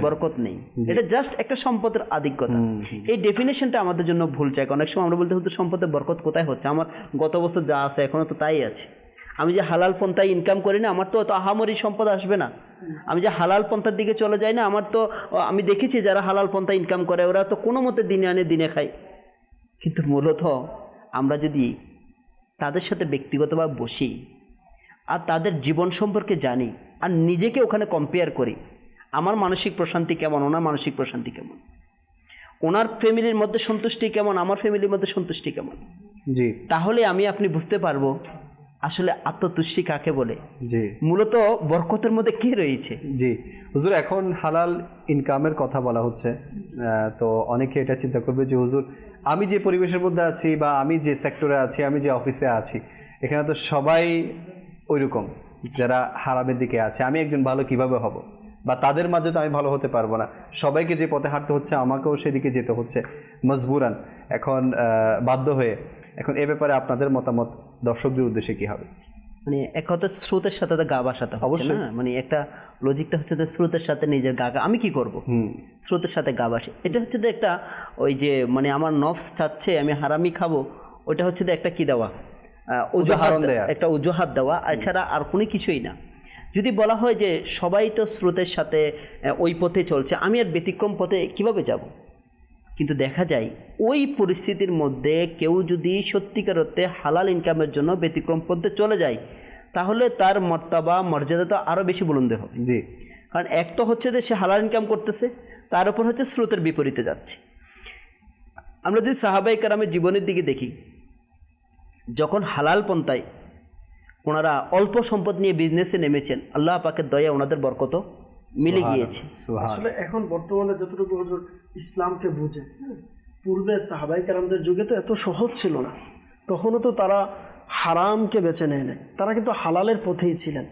বরকত নেই, এটা জাস্ট একটা সম্পদের আধিক্যতা। এই ডেফিনেশনটা আমাদের জন্য ভুল চাই। অনেক সময় আমরা বলতে হতো সম্পদের বরকত কোথায় হচ্ছে, আমার গত বছর যা আছে এখনও তো তাই আছে, আমি যে হালাল পন্থায় ইনকাম করি না, আমার তো অত আহামরি সম্পদ আসবে না। আমি যে হালাল পন্থার দিকে চলে যাই না, আমার তো, আমি দেখেছি যারা হালাল পন্থা ইনকাম করে ওরা তো কোনো মতে দিনে আনে দিনে খায়। কিন্তু মূলত আমরা যদি তাদের সাথে ব্যক্তিগতভাবে বসি আর তাদের জীবন সম্পর্কে জানি আর নিজেকে ওখানে কম্পেয়ার করি, আমার মানসিক প্রশান্তি কেমন, ওনার মানসিক প্রশান্তি কেমন, ওনার ফ্যামিলির মধ্যে সন্তুষ্টি কেমন, আমার ফ্যামিলির মধ্যে সন্তুষ্টি কেমন, জি, তাহলে আপনি বুঝতে পারবো আসলে আত্মতুষ্টি কাকে বলে, জি, মূলত বরকতের মধ্যে কি রয়েছে। জি হুজুর, এখন হালাল ইনকামের কথা বলা হচ্ছে, তো অনেকে এটা চিন্তা করবে যে হুজুর আমি যে পরিবেশের মধ্যে আছি বা আমি যে সেক্টরে আছি, আমি যে অফিসে আছি, এখানে তো সবাই ওইরকম যারা হারামের দিকে আছে, আমি একজন ভালো কিভাবে হব, বা তাদের মাঝে তো আমি ভালো হতে পারবো না, সবাইকে যে পথে হাঁটতে হচ্ছে আমাকেও সেদিকে যেতে হচ্ছে মজবুরান, এখন বাধ্য হয়ে। এখন এ ব্যাপারে আপনাদের মতামত দর্শকদের উদ্দেশ্যে কি হবে? মানে এক কথা স্রোতের সাথে তো গা ভাসাতে হচ্ছে না, মানে একটা লজিকটা হচ্ছে যে স্রোতের সাথে নিজের গা, আমি কি করব, স্রোতের সাথে গা ভাসে, এটা হচ্ছে যে একটা ওই যে মানে আমার নফস চাচ্ছে আমি হারামি খাবো, ওটা হচ্ছে যে একটা কি দেওয়া, একটা অজুহাত দেওয়া, এছাড়া আর কোনো কিছুই না। যদি বলা হয় যে সবাই তো স্রোতের সাথে ওই পথে চলছে, আমি আর ব্যতিক্রম পথে কিভাবে যাব? কিন্তু দেখা যায় ওই পরিস্থিতির মধ্যে কেউ যদি সত্যিকার অর্থে হালাল ইনকামের জন্য ব্যতিক্রম পথে চলে যায়, তাহলে তার মর্তবা মর্যাদা তো আরও বেশি বুলন্দ হবে। জি, কারণ এক তো হচ্ছে যে সে হালাল ইনকাম করতেছে, তার উপর হচ্ছে স্রোতের বিপরীতে যাচ্ছে। আমরা যদি সাহাবায়ে কেরামের জীবনের দিকে দেখি, যখন হালাল পন্থায় ওনারা অল্প সম্পদ নিয়ে বিজনেসে নেমেছেন, আল্লাহ পাকের দয়া ওনাদের বরকত মিলে গিয়েছে। আসলে এখন বর্তমানে যতটুকু হুজুর ইসলামকে বুঝে, পূর্বে সাহাবায়ে কেরামদের যুগে তো এত সহজ ছিল না, তখনও তো তারা হারামকে বেছে নেয় নাই, তারা কিন্তু হালালের পথেই ছিলেন।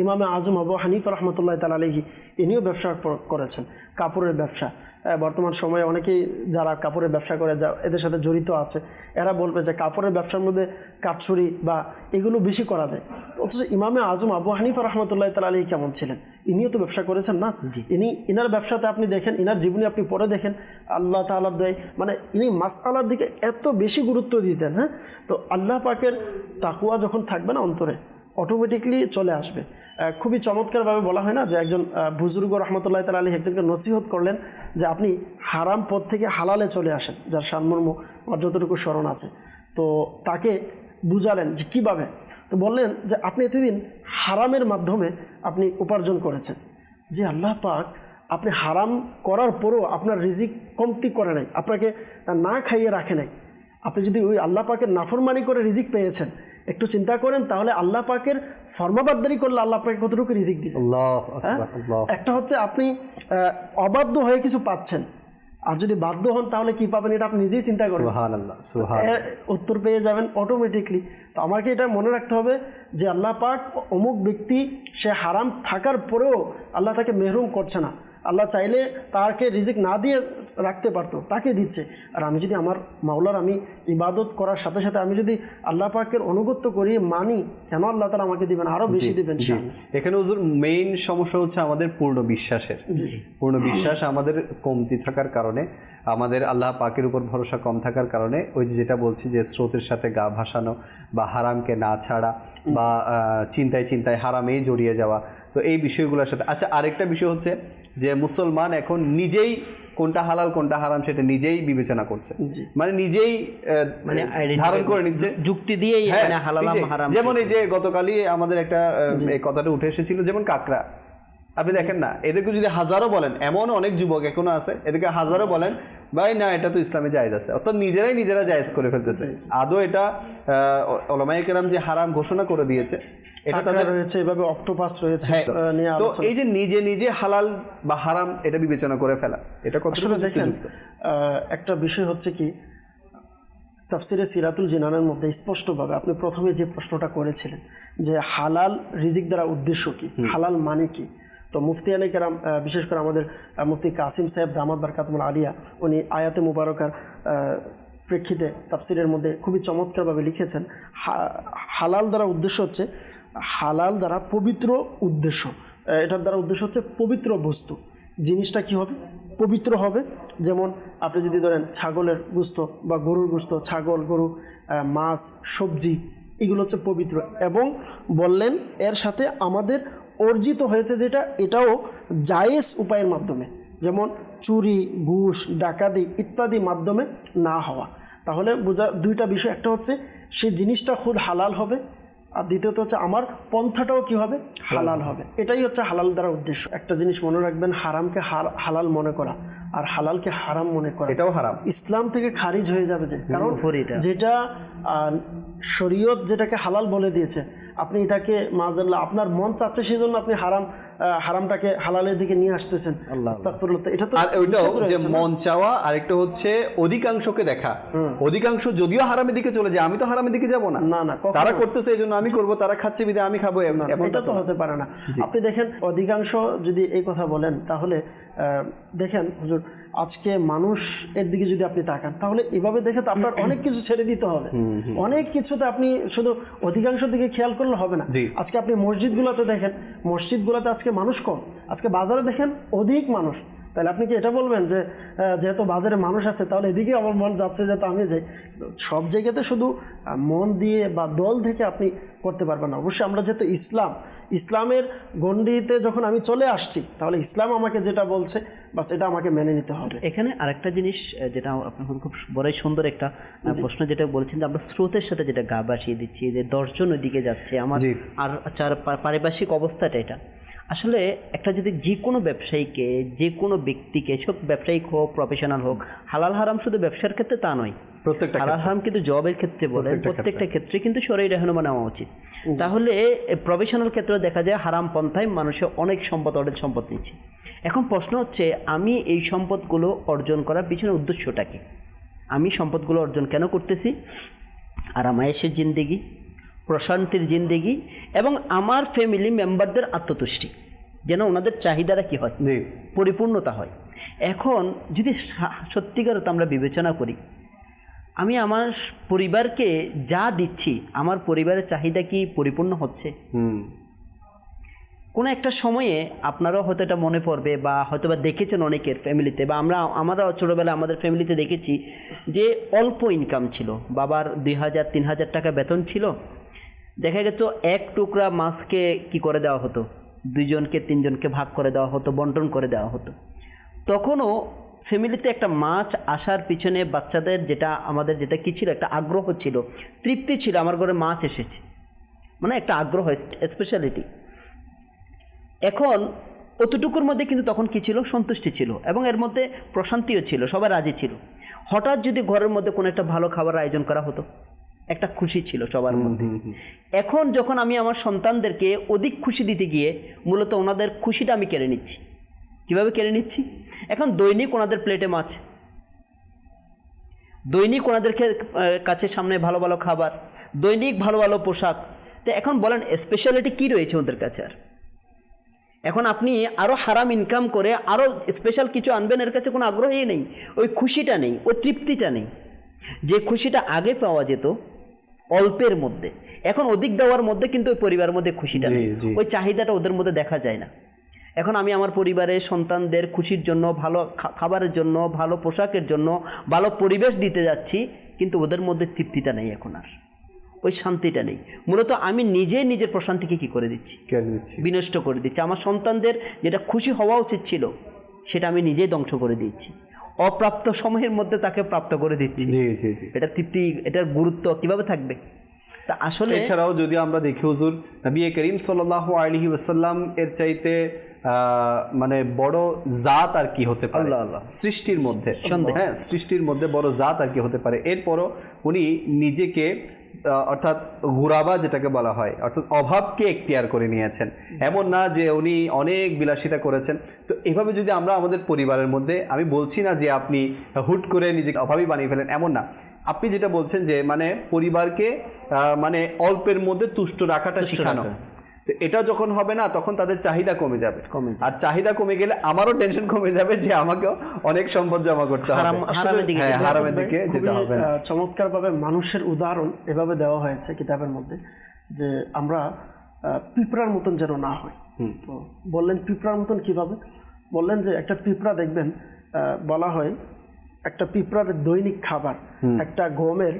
ইমামে আজম আবু হানিফা রহমতুল্লাহ তাআলা আলাইহি ইনিও ব্যবসা করেছেন, কাপড়ের ব্যবসা। বর্তমান সময়ে অনেকেই যারা কাপড়ের ব্যবসা করে, যা এদের সাথে জড়িত আছে, এরা বলবে যে কাপড়ের ব্যবসার মধ্যে কাটছুরি বা এগুলো বেশি করা যায়। অথচ ইমামে আজম আবু হানিফা রহমতুল্লাহ তাআলা আলাইহি কেমন ছিলেন? ইনিও তো ব্যবসা করেছেন না? ইনার ব্যবসাতে আপনি দেখেন, ইনার জীবনী আপনি পড়ে দেখেন, আল্লাহ তাআলার দয়ায় মানে ইনি মাসআলার দিকে এত বেশি গুরুত্ব দিতেন। হ্যাঁ, তো আল্লাহ পাকের তাকওয়া যখন থাকবে না অন্তরে, অটোমেটিকলি চলে আসবে। খুবই চমৎকারভাবে বলা হয় না যে একজন বুজুর্গ রহমতুল্লাহ তাআলা আলাইহি একজনকে নসিহত করলেন যে আপনি হারাম পথ থেকে হালালে চলে আসেন, যার সারমর্ম আমার যতটুকু স্মরণ আছে। তো তাকে বুঝালেন যে কীভাবে, তো বললেন যে আপনি এতদিন হারামের মাধ্যমে আপনি উপার্জন করেছেন, যে আল্লাহ পাক আপনি হারাম করার পরও আপনার রিজিক কমতি করে নাই, আপনাকে না খাইয়ে রাখে নাই। আপনি যদি ওই আল্লাহ পাকের নাফরমানি করে রিজিক পেয়েছেন, একটু চিন্তা করেন তাহলে আল্লাহ পাকের ফরমাবারদারি করলে আল্লাহ পাকে কতটুকু রিজিক দিবেন। একটা হচ্ছে আপনি অবাধ্য হয়ে কিছু পাচ্ছেন, আর যদি বাধ্য হন তাহলে কি পাবেন এটা আপনি নিজেই চিন্তা করেন, উত্তর পেয়ে যাবেন অটোমেটিকলি। তো আমাকে এটা মনে রাখতে হবে যে আল্লাহ পাক অমুক ব্যক্তি সে হারাম থাকার পরেও আল্লাহ তাকে মেহরুম করছে না, আল্লাহ চাইলে তাকে রিজিক না দিয়ে রাখতে পারতো, তাকে দিচ্ছে। আর আমি যদি আমার মাওলার আমি ইবাদত করার সাথে সাথে আমি যদি আল্লাহ পাকের অনুগত্য করি, মানি, কেন আল্লাহ তাআলা আমাকে দিবেন, আরও বেশি দিবেন। এখানে হুজুর মেইন সমস্যা হচ্ছে আমাদের পূর্ণ বিশ্বাসের। পূর্ণ বিশ্বাস আমাদের কমতি থাকার কারণে, আমাদের আল্লাহ পাকের উপর ভরসা কম থাকার কারণে ওই যেটা বলছি যে স্রোতের সাথে গা ভাসানো বা হারামকে না ছাড়া বা চিন্তায় চিন্তায় হারামেই জড়িয়ে যাওয়া, তো এই বিষয়গুলোর সাথে। আচ্ছা, আরেকটা বিষয় হচ্ছে যে মুসলমান এখন নিজেই কোনটা হালাল কোনটা হারাম সেটা নিজেই বিবেচনা করছে, মানে নিজেই ধারণ করে নিচ্ছে যুক্তি দিয়েই হালাল হারাম। যেমন এই যে গতকালই আমাদের একটা এই কথাটা উঠে এসেছিল, যেমন কাকড়া, আপনি দেখেন না, এদেরকে যদি হাজারো বলেন, এমন অনেক যুবক এখনো আছে, এদেরকে হাজারো বলেন ভাই না এটা তো ইসলামে জায়েজ আছে, অর্থাৎ নিজেরা জায়েজ করে ফেলতেছে। আদৌ এটা উলামায়ে কেরাম যে হারাম ঘোষণা করে দিয়েছে, এটা তাদের রয়েছে, এভাবে অক্টোপাস রয়েছে। তো এই যে নিজে হালাল বা হারাম এটা বিবেচনা করে ফেলা, এটা কতটা দেখেন। একটা বিষয় হচ্ছে কি, তাফসিরে সিরাতুল জিনানের মধ্যে স্পষ্টভাবে আপনি প্রথমে যে প্রশ্নটা করেছিলেন যে হালাল রিজিক দ্বারা উদ্দেশ্য কি, হালাল মানে কি, তো মুফতিয়ানে কেরাম বিশেষ করে আমাদের মুফতি কাসিম সাহেব দামাত বারকাতুল আলিয়া উনি আয়াতে মুবারকার প্রেক্ষিতে তাফসিরের মধ্যে খুবই চমৎকারভাবে লিখেছেন, হালাল দ্বারা উদ্দেশ্য হচ্ছে, হালাল দ্বারা পবিত্র উদ্দেশ্য, এটার দ্বারা উদ্দেশ্য হচ্ছে পবিত্র বস্তু, জিনিসটা কি হবে, পবিত্র হবে। যেমন আপনি যদি ধরেন ছাগলের গোশত বা গরুর গোশত, ছাগল গরু মাছ সবজি এগুলো হচ্ছে পবিত্র, এবং বললেন এর সাথে আমাদের অর্জিত হয়েছে যেটা, এটাও জায়েজ উপায়ের মাধ্যমে, যেমন চুরি ঘুষ ডাকাতি ইত্যাদি মাধ্যমে না হওয়া। তাহলে বোঝা দুইটা বিষয়, একটা হচ্ছে সেই জিনিসটা খুদ হালাল হবে, আর দ্বিতীয়ত হচ্ছে আমার পন্থাটাও কি হবে, হালাল হবে। এটাই হচ্ছে হালাল দ্বারা উদ্দেশ্য। একটা জিনিস মনে রাখবেন, হারামকে হালাল মনে করা আর হালালকে হারাম মনে করা, এটাও হারাম, ইসলাম থেকে খারিজ হয়ে যাবে। যে কারণ যেটা শরীয়ত যেটাকে হালাল বলে দিয়েছে, আপনি এটাকে মাযাল্লাহ আপনার মন চাচ্ছে সেই জন্য আপনি হারামটাকে হালালের দিকে নিয়ে আসতেছেন। আস্তাগফিরুল্লাহ। এটা তো ওইটাও যে মন চাওয়া, আরেকটা হচ্ছে অধিকাংশকে দেখা, অধিকাংশ যদিও হারামের দিকে চলে যায়, আমি তো হারামের দিকে যাব না, তারা করতেছে এই জন্য আমি করব, তারা খাচ্ছে বিধায় আমি খাবো, এটা তো হতে পারে না। আপনি দেখেন অধিকাংশ যদি এই কথা বলেন, তাহলে দেখেন হুজুর আজকে মানুষ এর দিকে যদি আপনি তাকান, তাহলে এভাবে দেখে তো আপনার অনেক কিছু ছেড়ে দিতে হবে, অনেক কিছুতে আপনি শুধু অধিকাংশ দিকে খেয়াল করলে হবে না। আজকে আপনি মসজিদগুলোতে দেখেন, মসজিদগুলোতে আজকে মানুষ কম, আজকে বাজারে দেখেন অধিক মানুষ, তাহলে আপনি কি এটা বলবেন যে যেহেতু বাজারে মানুষ আছে তাহলে এদিকে আমার মন যাচ্ছে যে তো আমি যাই? সব জায়গাতে শুধু মন দিয়ে বা দল থেকে আপনি করতে পারবেন না। অবশ্যই আমরা যেহেতু ইসলামের গণ্ডিতে যখন আমি চলে আসছি, তাহলে ইসলাম আমাকে যেটা বলছে বাস এটা আমাকে মেনে নিতে হবে। এখানে আরেকটা জিনিস যেটা আপনার খুব বড়ই সুন্দর একটা প্রশ্ন যেটা বলেছেন, যে আমরা স্রোতের সাথে যেটা গা ভাসিয়ে দিচ্ছি, যে 10 জন ওইদিকে যাচ্ছে, আমার আর পারিপার্শ্বিক অবস্থাটা এটা আসলে একটা, যদি যে কোনো ব্যবসায়ীকে, যে কোনো ব্যক্তিকে, সব ব্যবসায়িক হোক প্রফেশনাল হোক, হালাল হারাম শুধু ব্যবসার ক্ষেত্রে তা নয়, প্রত্যেকটা হালাল হারাম কিন্তু জবের ক্ষেত্রে বলেন, প্রত্যেকটা ক্ষেত্রে কিন্তু শরঈ রেহনুমা নেওয়া উচিত। তাহলে প্রফেশনাল ক্ষেত্রে দেখা যায় হারাম পন্থায় মানুষের অনেক সম্পদ নিচ্ছে। এখন প্রশ্ন হচ্ছে, আমি এই সম্পদগুলো অর্জন করার পিছনে উদ্দেশ্যটা কি? আমি সম্পদগুলো অর্জন কেন করতেছি? আরামায়েশের জিন্দেগি, প্রশান্তির জিন্দেগি, এবং আমার ফ্যামিলি মেম্বারদের আত্মতুষ্টি, যেন ওনাদের চাহিদাটা কী হয়, পরিপূর্ণতা হয়। এখন যদি সত্যিকার আমরা বিবেচনা করি, আমি আমার পরিবারকে যা দিচ্ছি, আমার পরিবারের চাহিদা কি পরিপূর্ণ হচ্ছে? কোনো একটা সময়ে আপনারাও হয়তো এটা মনে পড়বে, বা হয়তো বা দেখেছেন অনেকের ফ্যামিলিতে, বা আমরা ছোটোবেলায় আমাদের ফ্যামিলিতে দেখেছি যে অল্প ইনকাম ছিল, বাবার 2000-3000 টাকা বেতন ছিল, দেখা গেছে এক টুকরা মাছকে কি করে দেওয়া হতো, 2 জনকে 3 জনকে ভাগ করে দেওয়া হতো, বন্টন করে দেওয়া হতো। তখনও ফ্যামিলিতে একটা মাছ আসার পিছনে বাচ্চাদের আমাদের কি ছিল, একটা আগ্রহ ছিল, তৃপ্তি ছিল, আমার ঘরে মাছ এসেছে, মানে একটা আগ্রহ, স্পেশালিটি। এখন অতটুকুর মধ্যে কিন্তু তখন কি ছিল, সন্তুষ্টি ছিল এবং এর মধ্যে প্রশান্তিও ছিল, সবাই রাজি ছিল। হঠাৎ যদি ঘরের মধ্যে কোনো একটা ভালো খাবার আয়োজন করা হতো, একটা খুশি ছিল সবার মধ্যে। এখন যখন আমি আমার সন্তানদেরকে অধিক খুশি দিতে গিয়ে মূলত ওনাদের খুশিটা আমি কেড়ে নিচ্ছি। কীভাবে কেড়ে নিচ্ছি? এখন দৈনিক ওনাদের প্লেটে মাছ, দৈনিক ওনাদের কাছে সামনে ভালো ভালো খাবার, দৈনিক ভালো ভালো পোশাক। তো এখন বলেন স্পেশালিটি কী রয়েছে ওদের কাছে? আর এখন আপনি আরও হারাম ইনকাম করে আরও স্পেশাল কিছু আনবেন, এর কাছে কোনো আগ্রহই নেই, ওই খুশিটা নেই, ওই তৃপ্তিটা নেই। যে খুশিটা আগে পাওয়া যেত অল্পের মধ্যে, এখন অধিক দেওয়ার মধ্যে কিন্তু ওই পরিবারের মধ্যে খুশিটা নেই, ওই চাহিদাটা ওদের মধ্যে দেখা যায় না। এখন আমি আমার পরিবারের সন্তানদের খুশির জন্য, ভালো খাবারের জন্য, ভালো পোশাকের জন্য, ভালো পরিবেশ দিতে যাচ্ছি, কিন্তু ওদের মধ্যে তৃপ্তিটা নেই, এখন আর ওই শান্তিটা নেই। মূলত আমি নিজের প্রশান্তিকে কী করে দিচ্ছি, বিনষ্ট করে দিচ্ছি। আমার সন্তানদের যেটা খুশি হওয়া উচিত ছিল সেটা আমি নিজেই ধ্বংস করে দিচ্ছি, অপ্রাপ্ত সময়ের মধ্যে তাকে প্রাপ্ত করে দিচ্ছি। এটা তৃপ্তি, এটার গুরুত্ব কিভাবে থাকবে? তা আসলে এছাড়াও যদি আমরা দেখি হুজুর, নবী করিম সাল্লাল্লাহু আলাইহি ওয়াসাল্লাম এর চাইতে মানে বড় জাত আর কি হতে পারে সৃষ্টির মধ্যে? হ্যাঁ, সৃষ্টির মধ্যে বড় জাত আর কি হতে পারে? এরপরও উনি নিজেকে অর্থাৎ গুরাবা যেটাকে বলা হয়, অর্থাৎ অভাবকে এখতিয়ার করে নিয়েছেন। এমন না যে উনি অনেক বিলাসিতা করেছেন। তো এভাবে যদি আমরা আমাদের পরিবারের মধ্যে, আমি বলছি না যে আপনি হুট করে নিজেকে অভাবী বানিয়ে ফেলেন, এমন না। আপনি যেটা বলছেন যে মানে পরিবারকে মানে অল্পের মধ্যে তুষ্ট রাখাটা শেখানো, তো এটা যখন হবে না তখন তাদের চাহিদা কমে যাবে। আর চাহিদা কমে গেলে আমারও টেনশন কমে যাবে যে আমাকেও অনেক সম্পদ জমা করতে হবে, হারামের দিকে যেতে হবে। চমৎকারভাবে মানুষের উদাহরণ এভাবে দেওয়া হয়েছে কিতাবের মধ্যে যে আমরা পিঁপড়ার মতন যেন না হয়। তো বললেন পিঁপড়ার মতন কিভাবে? বললেন যে একটা পিঁপড়া দেখবেন, বলা হয় একটা পিঁপড়ার দৈনিক খাবার একটা গমের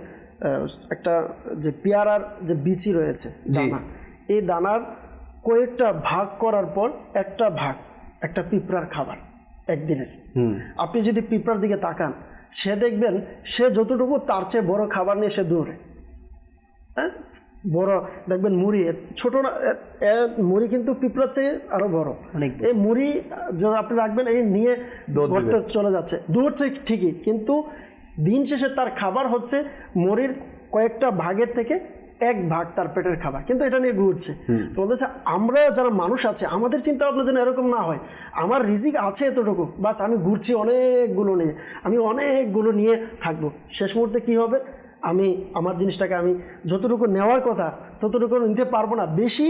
একটা যে পেয়ারার যে বিচি রয়েছে দানা, এই দানার কয়েকটা ভাগ করার পর একটা ভাগ একটা পিঁপড়ার খাবার একদিনের। আপনি যদি পিঁপড়ার দিকে তাকান, সে দেখবেন সে যতটুকু তার চেয়ে বড় খাবার নিয়ে সে দৌড়ে। হ্যাঁ, বড় দেখবেন মুড়ি, ছোট না মুড়ি কিন্তু পিঁপড়ার চেয়ে আরো বড়। এই মুড়ি যখন আপনি রাখবেন, এই নিয়ে গর্তে চলে যাচ্ছে, দৌড়ছে ঠিকই, কিন্তু দিন শেষে তার খাবার হচ্ছে মুড়ির কয়েকটা ভাগের থেকে 1 ভাগ তার পেটের খাবার, কিন্তু এটা নিয়ে ঘুরছে। তো বলতেছে আমরা যারা মানুষ আছে আমাদের চিন্তা ভাবনা যেন এরকম না হয়। আমার রিজিক আছে এতটুকু, বাস আমি ঘুরছি অনেকগুলো নিয়ে, আমি অনেকগুলো নিয়ে থাকবো। শেষ মুহূর্তে কি হবে? আমি আমার জিনিসটাকে আমি যতটুকু নেওয়ার কথা ততটুকু নিতে পারবো না, বেশি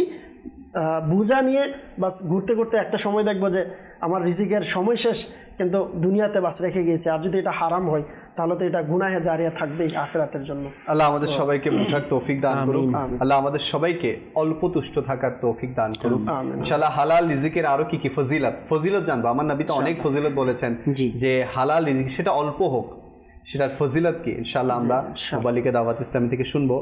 বোঝা নিয়ে বাস ঘুরতে ঘুরতে একটা সময় দেখবো যে আমার রিজিকের সময় শেষ, কিন্তু দুনিয়াতে বাস রেখে গিয়েছে। আর যদি এটা হারাম হয় তাহলে তো এটা গুনাহে জারিয়া থাকবেই আখিরাতের জন্য। আল্লাহ আমাদের সবাইকে বোঝার তৌফিক দান করুন, আল্লাহ আমাদের সবাইকে অল্প তুষ্ট থাকার তৌফিক দান করুন ইনশাআল্লাহ। হালাল রিজিকের আরো কি কি ফজিলত জানবো। আমার নবী তো অনেক ফজিলত বলেছেন যে হালাল রিজিক সেটা অল্প হোক, সেটার ফজিলত কি ইনশাআল্লাহ আমরা মুবালিকে দাওয়াত ইসলামী থেকে শুনবো।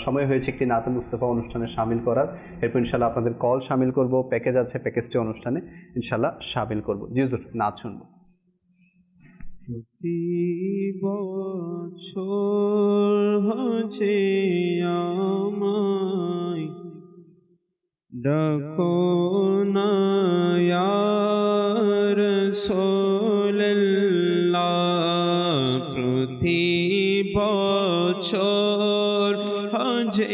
সময় হয়েছে একটি নাতে মুস্তাফা অনুষ্ঠানে শামিল করার। এরপর ইনশাআল্লাহ আপনাদের কল শামিল করব, প্যাকেজ আছে, প্যাকেজটি অনুষ্ঠানে ইনশাআল্লাহ শামিল করব। জি হুজুর, নাত শুনবো। প্রতি বছর হচ্ছে আমায় ডাকো না ইয়া রাসূলুল্লাহ, প্রতি বছর হচ্ছে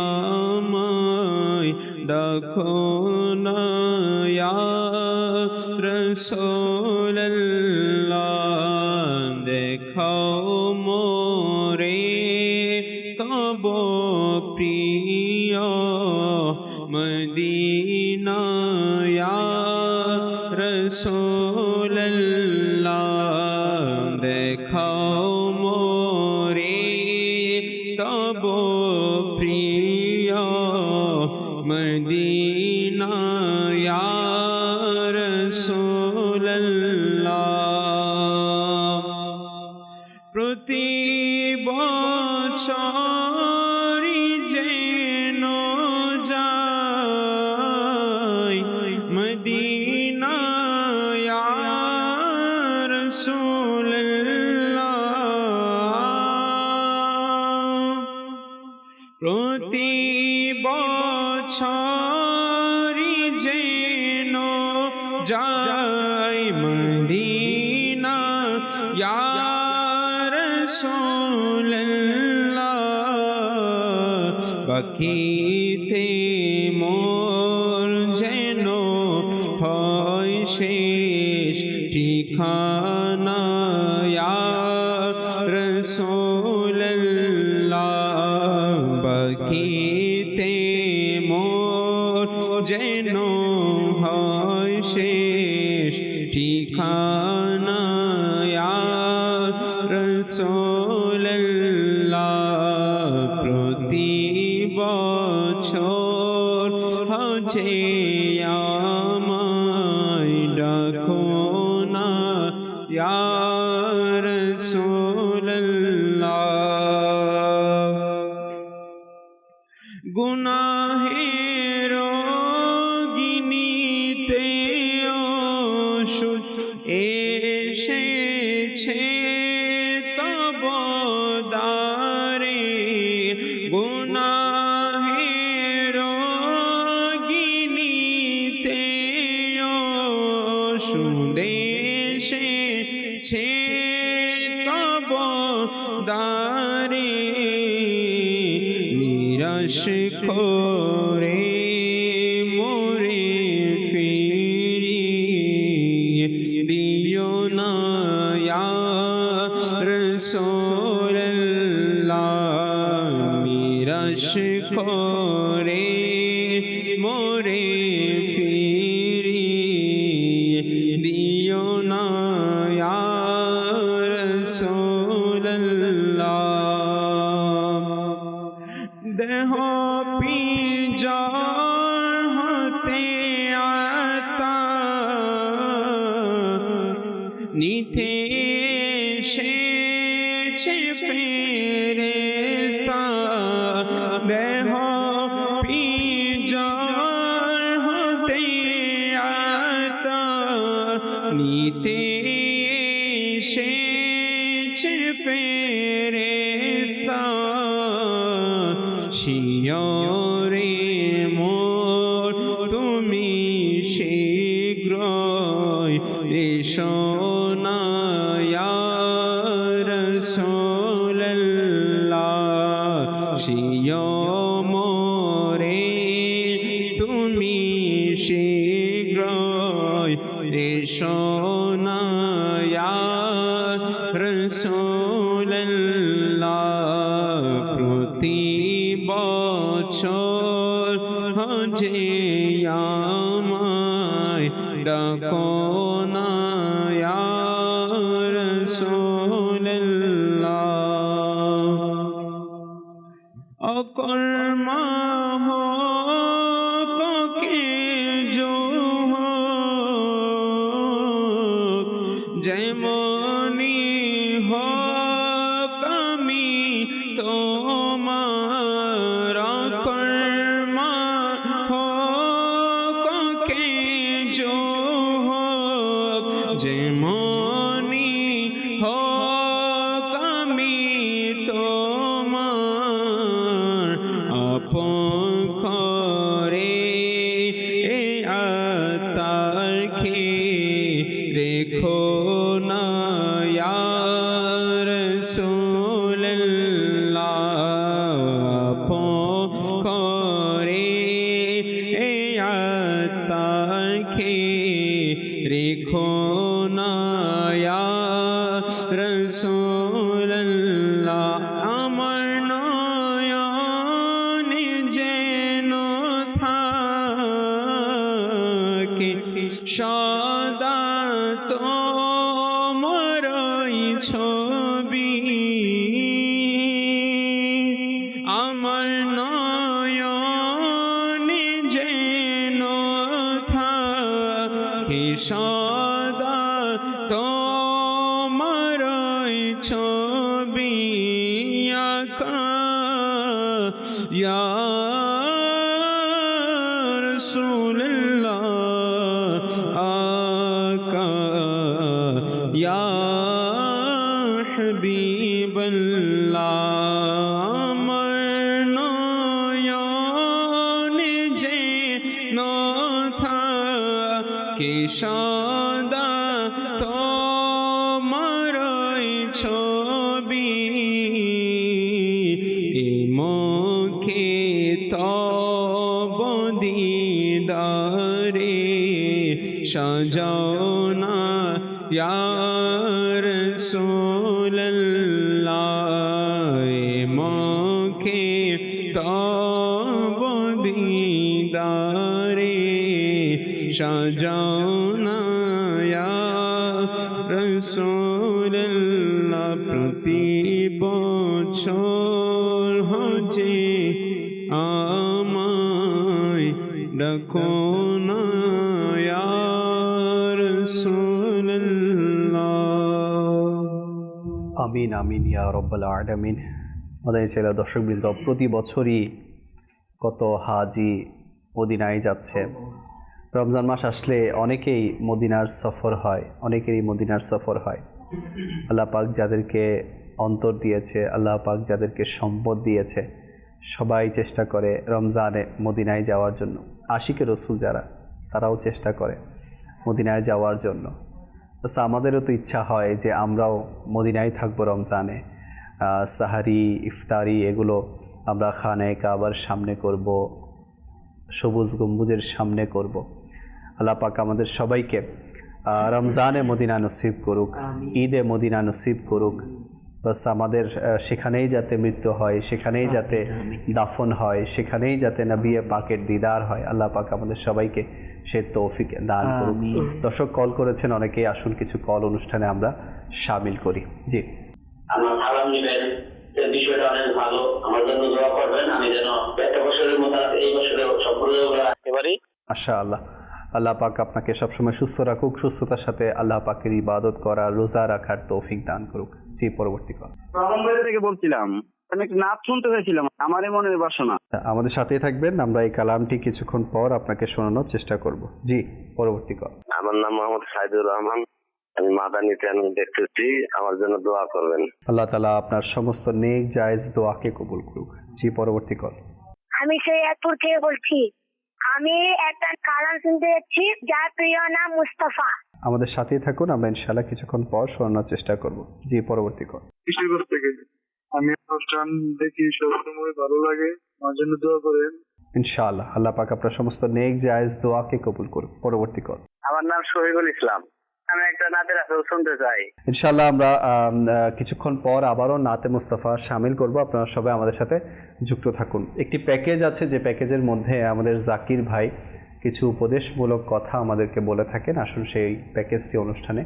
আমায় ডাকো না ইয়া রাসূলুল্লাহ, দেখাও মোরে তব প্রিয় মদিনা ইয়া রাসূলুল্লাহ, দেখাও মোরে তব প্রিয় মদিনা ইয়া রাসূলুল্লাহ। প্রতি বছর যেন প্রতি বছরই যেন যাই মদিনা ইয়া রাসূলুল্লাহ বাকিতে মোর যেন হয় শেষ ঠিকানা ইয়া রাসূলুল্লাহ বাকিতে মোর যেন হয় শেষ ঠিকানা ইয়া রাসূলুল্লাহ প্রতি বছর হজে আমায় ডাকো না ইয়া রাসূলুল্লাহ গুনাহের গিনিতে ওষুধ এসেছে তব দ্বারে গুনাহের গিনিতে ওষুধ এসেছে তব দ্বারে নিরাশ করে মোরে ফিরিয়ে দিও না ইয়া রাসূলুল্লাহ নিরাশ করে মোরে ফিরিয়ে দিও না ইয়া রাসূলুল্লাহ দেহ পিঞ্জর হতে আতা নিতে এসেছে ফেরেশতা দেহ পিঞ্জর হতে আতা নিতে এসেছে ফেরেশতা শিয়রে মোর তুমি শীঘ্রই এসো না ইয়া রাসূলুল্লাহ শিয় মোরে তুমি শীঘ্রই এসো না ইয়া রাসূলুল্লাহ প্রতি বছর হজে আমায় ডাকো না ইয়া রাসূলুল্লাহ অকর্মা হোকে যো যেমনি হোক আমি তোমার কর্মা হোকে যো যেমনি হোক আমি তোমার আপন করে আতার খে রেখো না ইয়া রাসূলুল্লাহ আপন করে আতার খে রেখো না ইয়া রাসূলুল্লাহ আমার নয়নে যেন থাকে সদা তোমারই ছবি আমার নয়নে যেন থাকে সদা তোমারই ছবি আকা ইয়া রাসূলুল্লাহ আকা ইয়া হাবিবাল্লাহ আমার কে সদা তোমারই ছবি এ মুখে তব দিদারে সাজাও না ইয়া রাসূলুল্লাহ এ মুখে তব দিদারে সাজাও না ইয়া রাসূলুল্লাহ প্রতি বছর হজে আমায় ডাকো না ইয়া রাসূলুল্লাহ। আমিন আমিন ইয়া রব্বাল আলামিন। আমাদের ছেলে দর্শকবৃন্দ, প্রতি বছরই কত হাজি মদিনায় যাচ্ছে। রমজান মাস আসলে অনেকেই মদিনার সফর হয়, অনেকেরই মদিনার সফর হয়। আল্লাহ পাক যাদেরকে অন্তর দিয়েছে, আল্লাহ পাক যাদেরকে সম্পদ দিয়েছে, সবাই চেষ্টা করে রমজানে মদিনায় যাওয়ার জন্য। আশিকে রসুল যারা, তারাও চেষ্টা করে মদিনায় যাওয়ার জন্য। আচ্ছা, আমাদেরও তো ইচ্ছা হয় যে আমরাও মদিনায় থাকবো রমজানে। সাহারি, ইফতারি এগুলো আমরা খানে কাবার সামনে করব, সবুজ গম্বুজের সামনে করব। আল্লাহ পাক আমাদের সবাইকে রমজানে মদিনা নসিব করুক, ঈদে মদিনা নসিব করুক। বাস আমাদের সেখানেই যাতে মৃত্যু হয়, সেখানেই যাতে দাফন হয়, সেখানেই যাতে নবী পাকের দিদার হয়। আল্লাহ পাক আমাদের সবাইকে সে তৌফিক দান করুক। দর্শক কল করেছেন অনেকেই, আসুন কিছু কল অনুষ্ঠানে আমরা শামিল করি। জি, আমার সালাম নেবেন, বিষয়টা অনেক ভালো, আমার জন্য দোয়া করবেন। আমি যেন একটা বছরের মতো এই বছরেও সফল রাখতে পারি। মাশাআল্লাহ। আল্লাহ পাক আপনাকে সবসময় সুস্থ রাখুক, সুস্থতার সাথে আল্লাহ পাকের ইবাদত করা, রোজা রাখার তৌফিক দান করুক। জি, পরবর্তী কল। ব্রাহ্মণবাড়ি থেকে বলছিলাম, একটা নাচ শুনতে চাইছিলাম, আমারই মনের বাসনা। আমাদের সাথেই থাকবেন, আমরা এই কালামটি কিছুক্ষণ পর আপনাকে শোনানোর চেষ্টা করব। জি, পরবর্তী কল। আমার নাম মোহাম্মদ সাইদুর রহমান, আমি মাদানীতে আমি দেখতেছি, আমার জন্য দোয়া করবেন। আল্লাহ তাআলা আপনার সমস্ত নেক জায়েজ দোয়াকে কবুল করুক। জি, পরবর্তী কল। আমি সৈয়দপুর থেকে বলছি। আমি একটা কালাম শুনতে যাচ্ছি, যার প্রিয় নাম মুস্তাফা। আমাদের সাথেই থাকুন, আমরা ইনশাআল্লাহ কিছুক্ষণ পর শোনানোর চেষ্টা করব। জি, পরবর্তী কল। কিশোরগঞ্জ থেকে। আমি অনুষ্ঠান দেখি, সবসময় ভালো লাগে, আমার জন্য দোয়া করেন ইনশাআল্লাহ। আল্লাহ পাক আপনার সমস্ত নেক জায়েজ দোয়াকে কবুল করুক। পরবর্তী কল। আমার নাম শহীদুল ইসলাম, আমি একটা নাতের আসর শুনতে চাই। ইনশাআল্লাহ আমরা কিছুক্ষণ পর আবারও নাতে মুস্তাফা শামিল করব। আপনারা সবাই আমাদের সাথে যুক্ত থাকুন। একটি প্যাকেজ আছে, যে প্যাকেজের মধ্যে আমাদের জাকির ভাই কিছু উপদেশমূলক কথা আমাদেরকে বলে থাকেন। আসুন সেই প্যাকেজটি অনুষ্ঠানে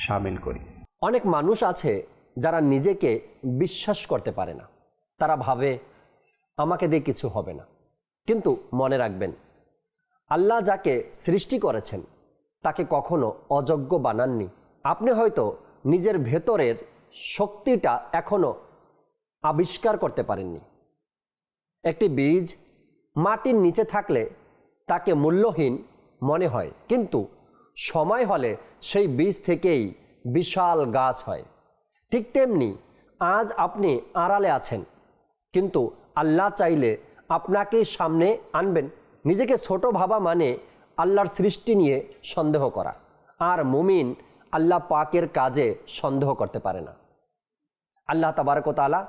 শামিল করি। অনেক মানুষ আছে যারা নিজেকে বিশ্বাস করতে পারে না। তারা ভাবে আমাকে দিয়ে কিছু হবে না। কিন্তু মনে রাখবেন, আল্লাহ যাকে সৃষ্টি করেছেন তাকে কখনো অযোগ্য বানাননি। আপনি হয়তো নিজের ভেতরের শক্তিটা এখনো আবিষ্কার করতে পারেননি। একটি বীজ মাটির নিচে থাকলে তাকে মূল্যহীন মনে হয়, কিন্তু সময় হলে সেই বীজ থেকেই বিশাল গাছ হয়। ঠিক তেমনি আজ আপনি আড়ালে আছেন, কিন্তু আল্লাহ চাইলে আপনাকে সামনে আনবেন। নিজেকে ছোট ভাবা মানে আল্লাহর সৃষ্টি নিয়ে সন্দেহ করা। আর মুমিন আল্লাহ পাকের কাজে সন্দেহ করতে পারে না। আল্লাহ তাবারক ওয়া তাআলা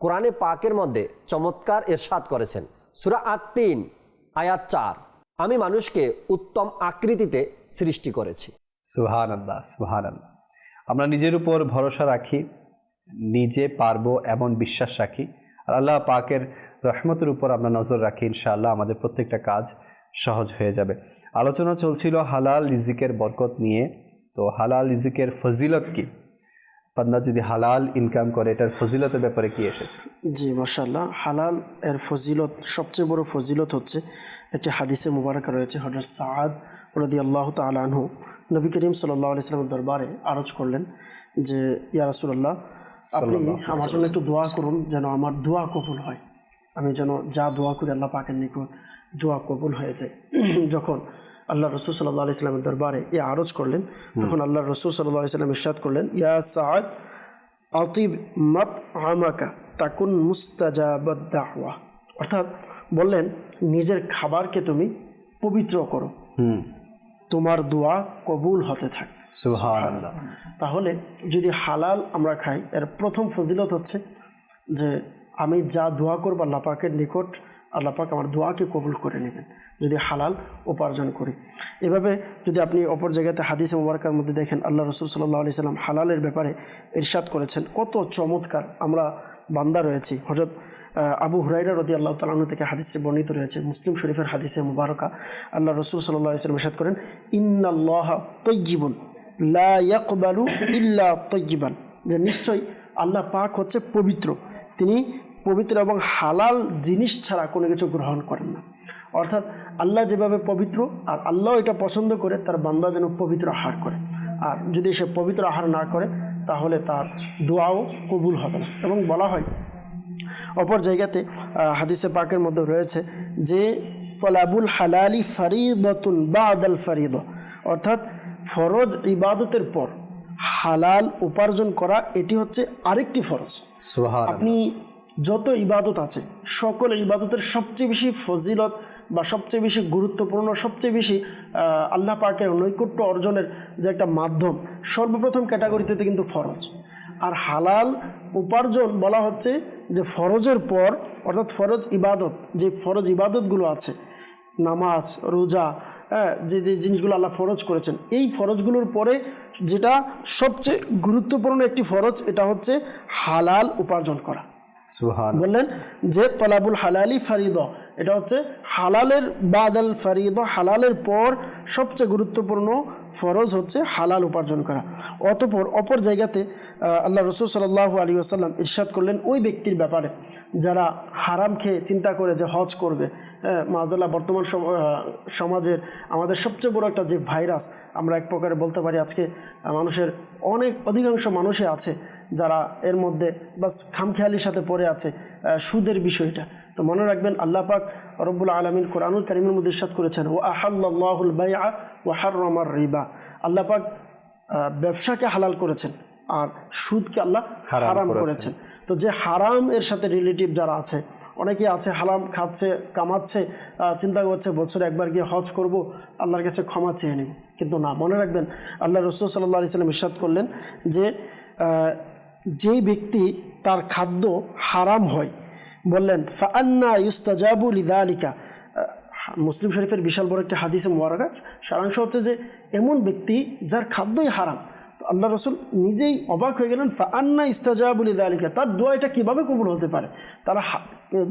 কোরআনে পাকের মধ্যে চমৎকার ইরশাদ করেছেন, সূরা আত-তিন আয়াত 4, আমি মানুষকে উত্তম আকৃতিতে সৃষ্টি করেছি। সুবহানাল্লাহ, সুবহানাল্লাহ। আমরা নিজের উপর ভরসা রাখি, নিজে পারবো এমন বিশ্বাস রাখি, আর আল্লাহ পাকের রহমতের উপর আমরা নজর রাখি। ইনশাআল্লাহ আমাদের প্রত্যেকটা কাজ সহজ হয়ে যাবে। আলোচনা চলছিল হালাল রিজিকের বরকত নিয়ে। তো হালাল রিজিকের ফজিলত কি? বান্দা যদি হালাল ইনকাম করে, এটার ফজিলতের ব্যাপারে কি এসেছে? জি, মাশাআল্লাহ। হালাল এর ফজিলত, সবচেয়ে বড় ফজিলত হচ্ছে, একটি হাদিসে মুবারক রয়েছে, হযরত সাআদ রাদিয়াল্লাহু তাআলা আনহু নবী করিম সাল্লাল্লাহু আলাইহি ওয়াসাল্লামের দরবারে আরজ করলেন যে, ইয়া রাসূলুল্লাহ, আপনি আমার জন্য একটু দোয়া করুন, যেন আমার দোয়া কবুল হয়। আমি যেন যা দোয়া করি আল্লাহ পাকের নিকট দোয়া কবুল হয়ে যায়। যখন আল্লাহ রসুল সাল্লাল্লাহু আলাইহি ওয়াসাল্লামের দরবারে এ আরজ করলেন, তখন আল্লাহ রসুল সাল্লাল্লাহু আলাইহি ওয়াসাল্লাম ইরশাদ করলেন, ইয়া সাআদ আতিব মাতআমাকা তাকুন মুস্তাজাবাদ দাওয়া। অর্থাৎ বললেন, নিজের খাবারকে তুমি পবিত্র করো, তোমার দোয়া কবুল হতে থাকে। সুবহানাল্লাহ। তাহলে যদি হালাল আমরা খাই, এর প্রথম ফজিলত হচ্ছে যে আমি যা দোয়া করব আল্লাহ পাকের নিকট, আল্লাহ পাক আমার দোয়াকে কবুল করে নেবেন যদি হালাল উপার্জন করি। এভাবে যদি আপনি অপর জায়গাতে হাদিসে মুবারকার মধ্যে দেখেন, আল্লাহ রসুল সাল্লাল্লাহু আলাইহি সাল্লাম হালালের ব্যাপারে ইরশাদ করেছেন। কত চমৎকার আমরা বান্দা রয়েছি। হযরত আবু হুরায়রা রাদিয়াল্লাহু তাআলা আনহু থেকে হাদিসে বর্ণিত রয়েছে, মুসলিম শরীফের হাদিসে মুবারকা, আল্লাহ রসুল সাল্লাল্লাহু আলাইহি সাল্লাম ইরশাদ করেন, ইন্নাল্লাহা তাইয়্যিবুন লা ইয়াকবালু ইল্লা তাইয়্যিবান, যে নিশ্চয়ই আল্লাহ পাক হচ্ছে পবিত্র, তিনি পবিত্র এবং হালাল জিনিস ছাড়া কোনো কিছু গ্রহণ করেন না। অর্থাৎ আল্লাহ যেভাবে পবিত্র, আর আল্লাহ এটা পছন্দ করে তার বান্দা যেন পবিত্র আহার করে, আর যদি সে পবিত্র আহার না করে তাহলে তার দোয়াও কবুল হবে না। এবং বলা হয় অপর জায়গাতে হাদিসে পাকের মধ্যে রয়েছে যে তলাবুল হালালি ফরিদাতুন বাদাল ফরিদ, অর্থাৎ ফরজ ইবাদতের পর হালাল উপার্জন করা এটি হচ্ছে আরেকটি ফরজ। আপনি যত ইবাদত আছে সকল ইবাদতের সবচেয়ে বেশি ফজিলত বা সবচেয়ে বেশি গুরুত্বপূর্ণ, সবচেয়ে বেশি আল্লাহ পাকের নৈকট্য অর্জনের যে একটা মাধ্যম, সর্বপ্রথম ক্যাটাগরিতে কিন্তু ফরজ। আর হালাল উপার্জন বলা হচ্ছে যে ফরজের পর, অর্থাৎ ফরজ ইবাদত, যে ফরজ ইবাদতগুলো আছে, নামাজ, রোজা, যে যে জিনিসগুলো আল্লাহ ফরজ করেছেন, এই ফরজগুলোর পরে যেটা সবচেয়ে গুরুত্বপূর্ণ একটি ফরজ, এটা হচ্ছে হালাল উপার্জন করা। বললেন যে তলাবুল হালালি ফরিদ, এটা হচ্ছে হালালের বাদাল ফরিদ, হালালের পর সবচেয়ে গুরুত্বপূর্ণ ফরজ হচ্ছে হালাল উপার্জন করা। অতঃপর অপর জায়গাতে আল্লাহ রসুল সাল্লাল্লাহু আলাইহি ওয়াসাল্লাম ইরশাদ করলেন ওই ব্যক্তির ব্যাপারে যারা হারাম খেয়ে চিন্তা করে যে হজ করবে। মাআযাল্লাহ বর্তমান সমাজের আমাদের সবচেয়ে বড় একটা যে ভাইরাস আমরা এক প্রকারে বলতে পারি, আজকে মানুষের অধিকাংশ মানুষই আছে যারা এর মধ্যে বাস খামখেয়ালির সাথে পড়ে আছে সুদের বিষয়টা। তো মনে রাখবেন আল্লাহ পাক রব্বুল আলামিন কোরআনুল কারীমের মধ্যে ইরশাদ করেছেন, ওয়া আহাল্লাল্লাহুল বাইআ ওয়া হাররামার রিবা, আল্লাহ পাক ব্যবসাকে হালাল করেছেন আর সুদকে আল্লাহ হারাম করেছেন। তো যে হারাম এর সাথে রিলেটিভ যারা আছে, অনেকে আছে হারাম খাচ্ছে, কামাচ্ছে, চিন্তা করছে বছরে একবার গিয়ে হজ করব, আল্লাহর কাছে ক্ষমা চেয়ে নেব, কিন্তু না, মনে রাখবেন আল্লাহ রাসূল সাল্লাল্লাহু আলাইহি ওয়াসাল্লাম ইরশাদ করলেন যে যেই ব্যক্তি তার খাদ্য হারাম হয়, বললেন ফাআন্না ইউস্তাজাবু লিযালিকা, মুসলিম শরীফের বিশাল বড় একটা হাদিসে মুবারাকা, সারাংশ হচ্ছে যে এমন ব্যক্তি যার খাদ্যই হারাম, আল্লাহ রসুল নিজেই অবাক হয়ে গেলেন, ফাআন্না ইস্তাজাবু লিযালিকা, তার দোয়া এটা কীভাবে কবুল হতে পারে? তার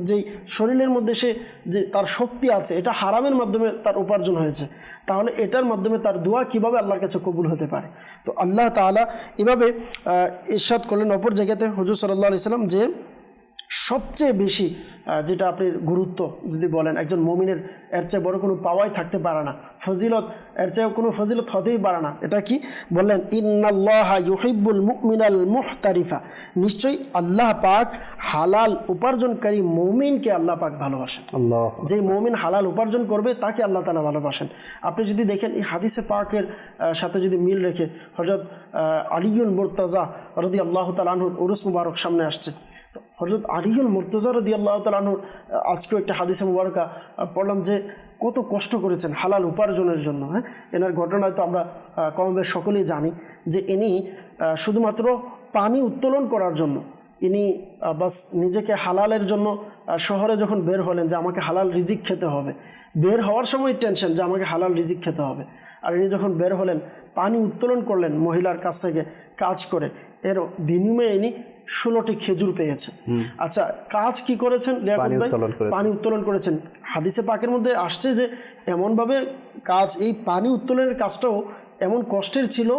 যেই শরীরের মধ্যে সে যে তার শক্তি আছে, এটা হারামের মাধ্যমে তার উপার্জন হয়েছে, তাহলে এটার মাধ্যমে তার দোয়া কিভাবে আল্লাহর কাছে কবুল হতে পারে? তো আল্লাহ তাআলা এভাবে ইরশাদ করলেন অপর জায়গাতে হুজুর সাল্লাল্লাহু আলাইহি সাল্লাম যে সবচেয়ে বেশি যেটা আপনি গুরুত্ব যদি বলেন একজন মুমিনের, এর চেয়ে বড় কোনো পাওয়াই থাকতে পারে না, ফজিলত এর চেয়ে কোনো ফজিলত হতেই পারে না। এটা কি বললেন? ইন্নাল্লাহা ইউহিব্বুল মুমিনাল মুহতারিফা, নিশ্চয়ই আল্লাহ পাক হালাল উপার্জনকারী মুমিনকে আল্লাহ পাক ভালোবাসেন। যে মুমিন হালাল উপার্জন করবে তাকে আল্লাহ তাআলা ভালোবাসেন। আপনি যদি দেখেন এই হাদিসে পাকের সাথে যদি মিল রেখে হযরত আলীউল মুরতাজা রাদিয়াল্লাহু তাআলা আনহুর উরুস মুবারক সামনে আসছে, হযরত আলীউল মুরতাজা রাদিয়াল্লাহু তাআলা আনহুর আজকেও একটা হাদিসে মুবারকা পড়লাম যে কত কষ্ট করেছেন হালাল উপার্জনের জন্য। এনার ঘটনায় তো আমরা কমবেশ সকলেই জানি যে ইনি শুধুমাত্র পানি উত্তোলন করার জন্য ইনি বাস নিজেকে হালালের জন্য শহরে যখন বের হলেন যে আমাকে হালাল রিজিক খেতে হবে, বের হওয়ার সময় টেনশন যে আমাকে হালাল রিজিক খেতে হবে, আর ইনি যখন বের হলেন পানি উত্তোলন করলেন মহিলার কাছ থেকে কাজ করে, এর বিনিময়ে ইনি 16টি খেজুর পেয়েছে। আচ্ছা, কাজ কি করেছেন? পানি উত্তোলন করেছেন। হাদিসে পাকের মধ্যে আসছে যে এমনভাবে কাজ, এই পানি উত্তোলনের কাজটাও এমন কষ্টের ছিল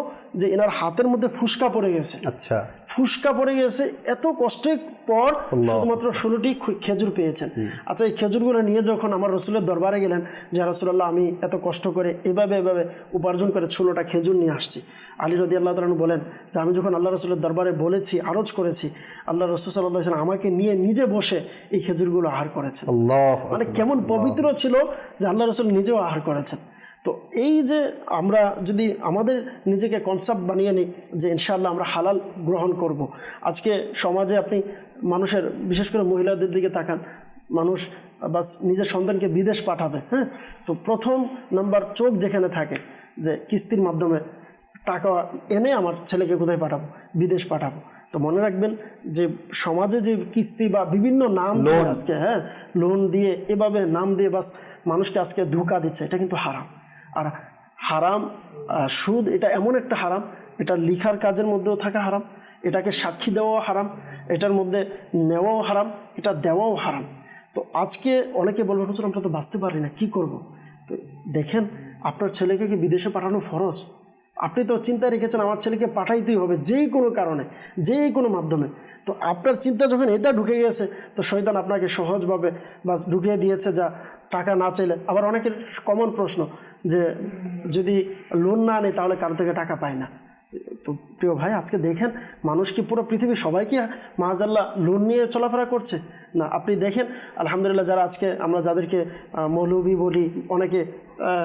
যে এনার হাতের মধ্যে ফুসকা পড়ে গেছে। আচ্ছা, ফুসকা পড়ে গেছে, এত কষ্টের পর শুধুমাত্র 16টি খেজুর পেয়েছেন। আচ্ছা, এই খেজুরগুলো নিয়ে যখন আমার রসুলের দরবারে গেলেন যে রাসূলুল্লাহ আমি এত কষ্ট করে এভাবে উপার্জন করে 16টা খেজুর নিয়ে আসছি, আলী রাদিয়াল্লাহু তাআলা বলেন যে আমি যখন আল্লাহ রসুলের দরবারে বলেছি, আরজ করেছি, আল্লাহ রসুল সাল্লাল্লাহু আলাইহি ওয়াসাল্লাম আমাকে নিয়ে নিজে বসে এই খেজুরগুলো আহার করেছেন। মানে কেমন পবিত্র ছিল যে আল্লাহ রসুল নিজেও আহার করেছেন। তো এই যে আমরা যদি আমাদের নিজেকে কনসেপ্ট বানিয়ে নিই যে ইনশাআল্লাহ আমরা হালাল গ্রহণ করব। আজকে সমাজে আপনি মানুষের, বিশেষ করে মহিলাদের দিকে তাকান, মানুষ বাস নিজের সন্তানকে বিদেশ পাঠাবে, তো প্রথম নাম্বার চোখ যেখানে থাকে যে কিস্তির মাধ্যমে টাকা এনে আমার ছেলেকে কোথায় পাঠাবো, বিদেশ পাঠাবো। তো মনে রাখবেন যে সমাজে যে কিস্তি বা বিভিন্ন নাম দিয়ে আজকে লোন দিয়ে এভাবে নাম দিয়ে বাস মানুষকে আজকে ধোঁকা দিচ্ছে, এটা কিন্তু হারাম। আর হারাম সুদ এটা এমন একটা হারাম, এটা লিখার কাজের মধ্যেও থাকা হারাম, এটাকে সাক্ষী দেওয়াও হারাম, এটার মধ্যে নেওয়াও হারাম, এটা দেওয়াও হারাম। তো আজকে অনেকে বলবে হুজুর আমরা তো বাঁচতে পারি না, কী করব? তো দেখেন আপনার ছেলেকে কি বিদেশে পাঠানো ফরজ? আপনি তো চিন্তা রেখেছেন আমার ছেলেকে পাঠাইতেই হবে যে কোনো কারণে, যে কোনো মাধ্যমে। তো আপনার চিন্তা যখন এটা ঢুকে গেছে, তো শয়তান আপনাকে সহজভাবে বাস ঢুকিয়ে দিয়েছে যা টাকা না চাইলে। আবার অনেকের কমন প্রশ্ন যে যদি লোন না নেই তাহলে কারো থেকে টাকা পায় না। তো প্রিয় ভাই, আজকে দেখেন মানুষ কি পুরো পৃথিবীর সবাই কি মাআযাল্লাহ লোন নিয়ে চলাফেরা করছে? না, আপনি দেখেন আলহামদুলিল্লাহ যারা আজকে আমরা যাদেরকে মৌলবী বলি, অনেকে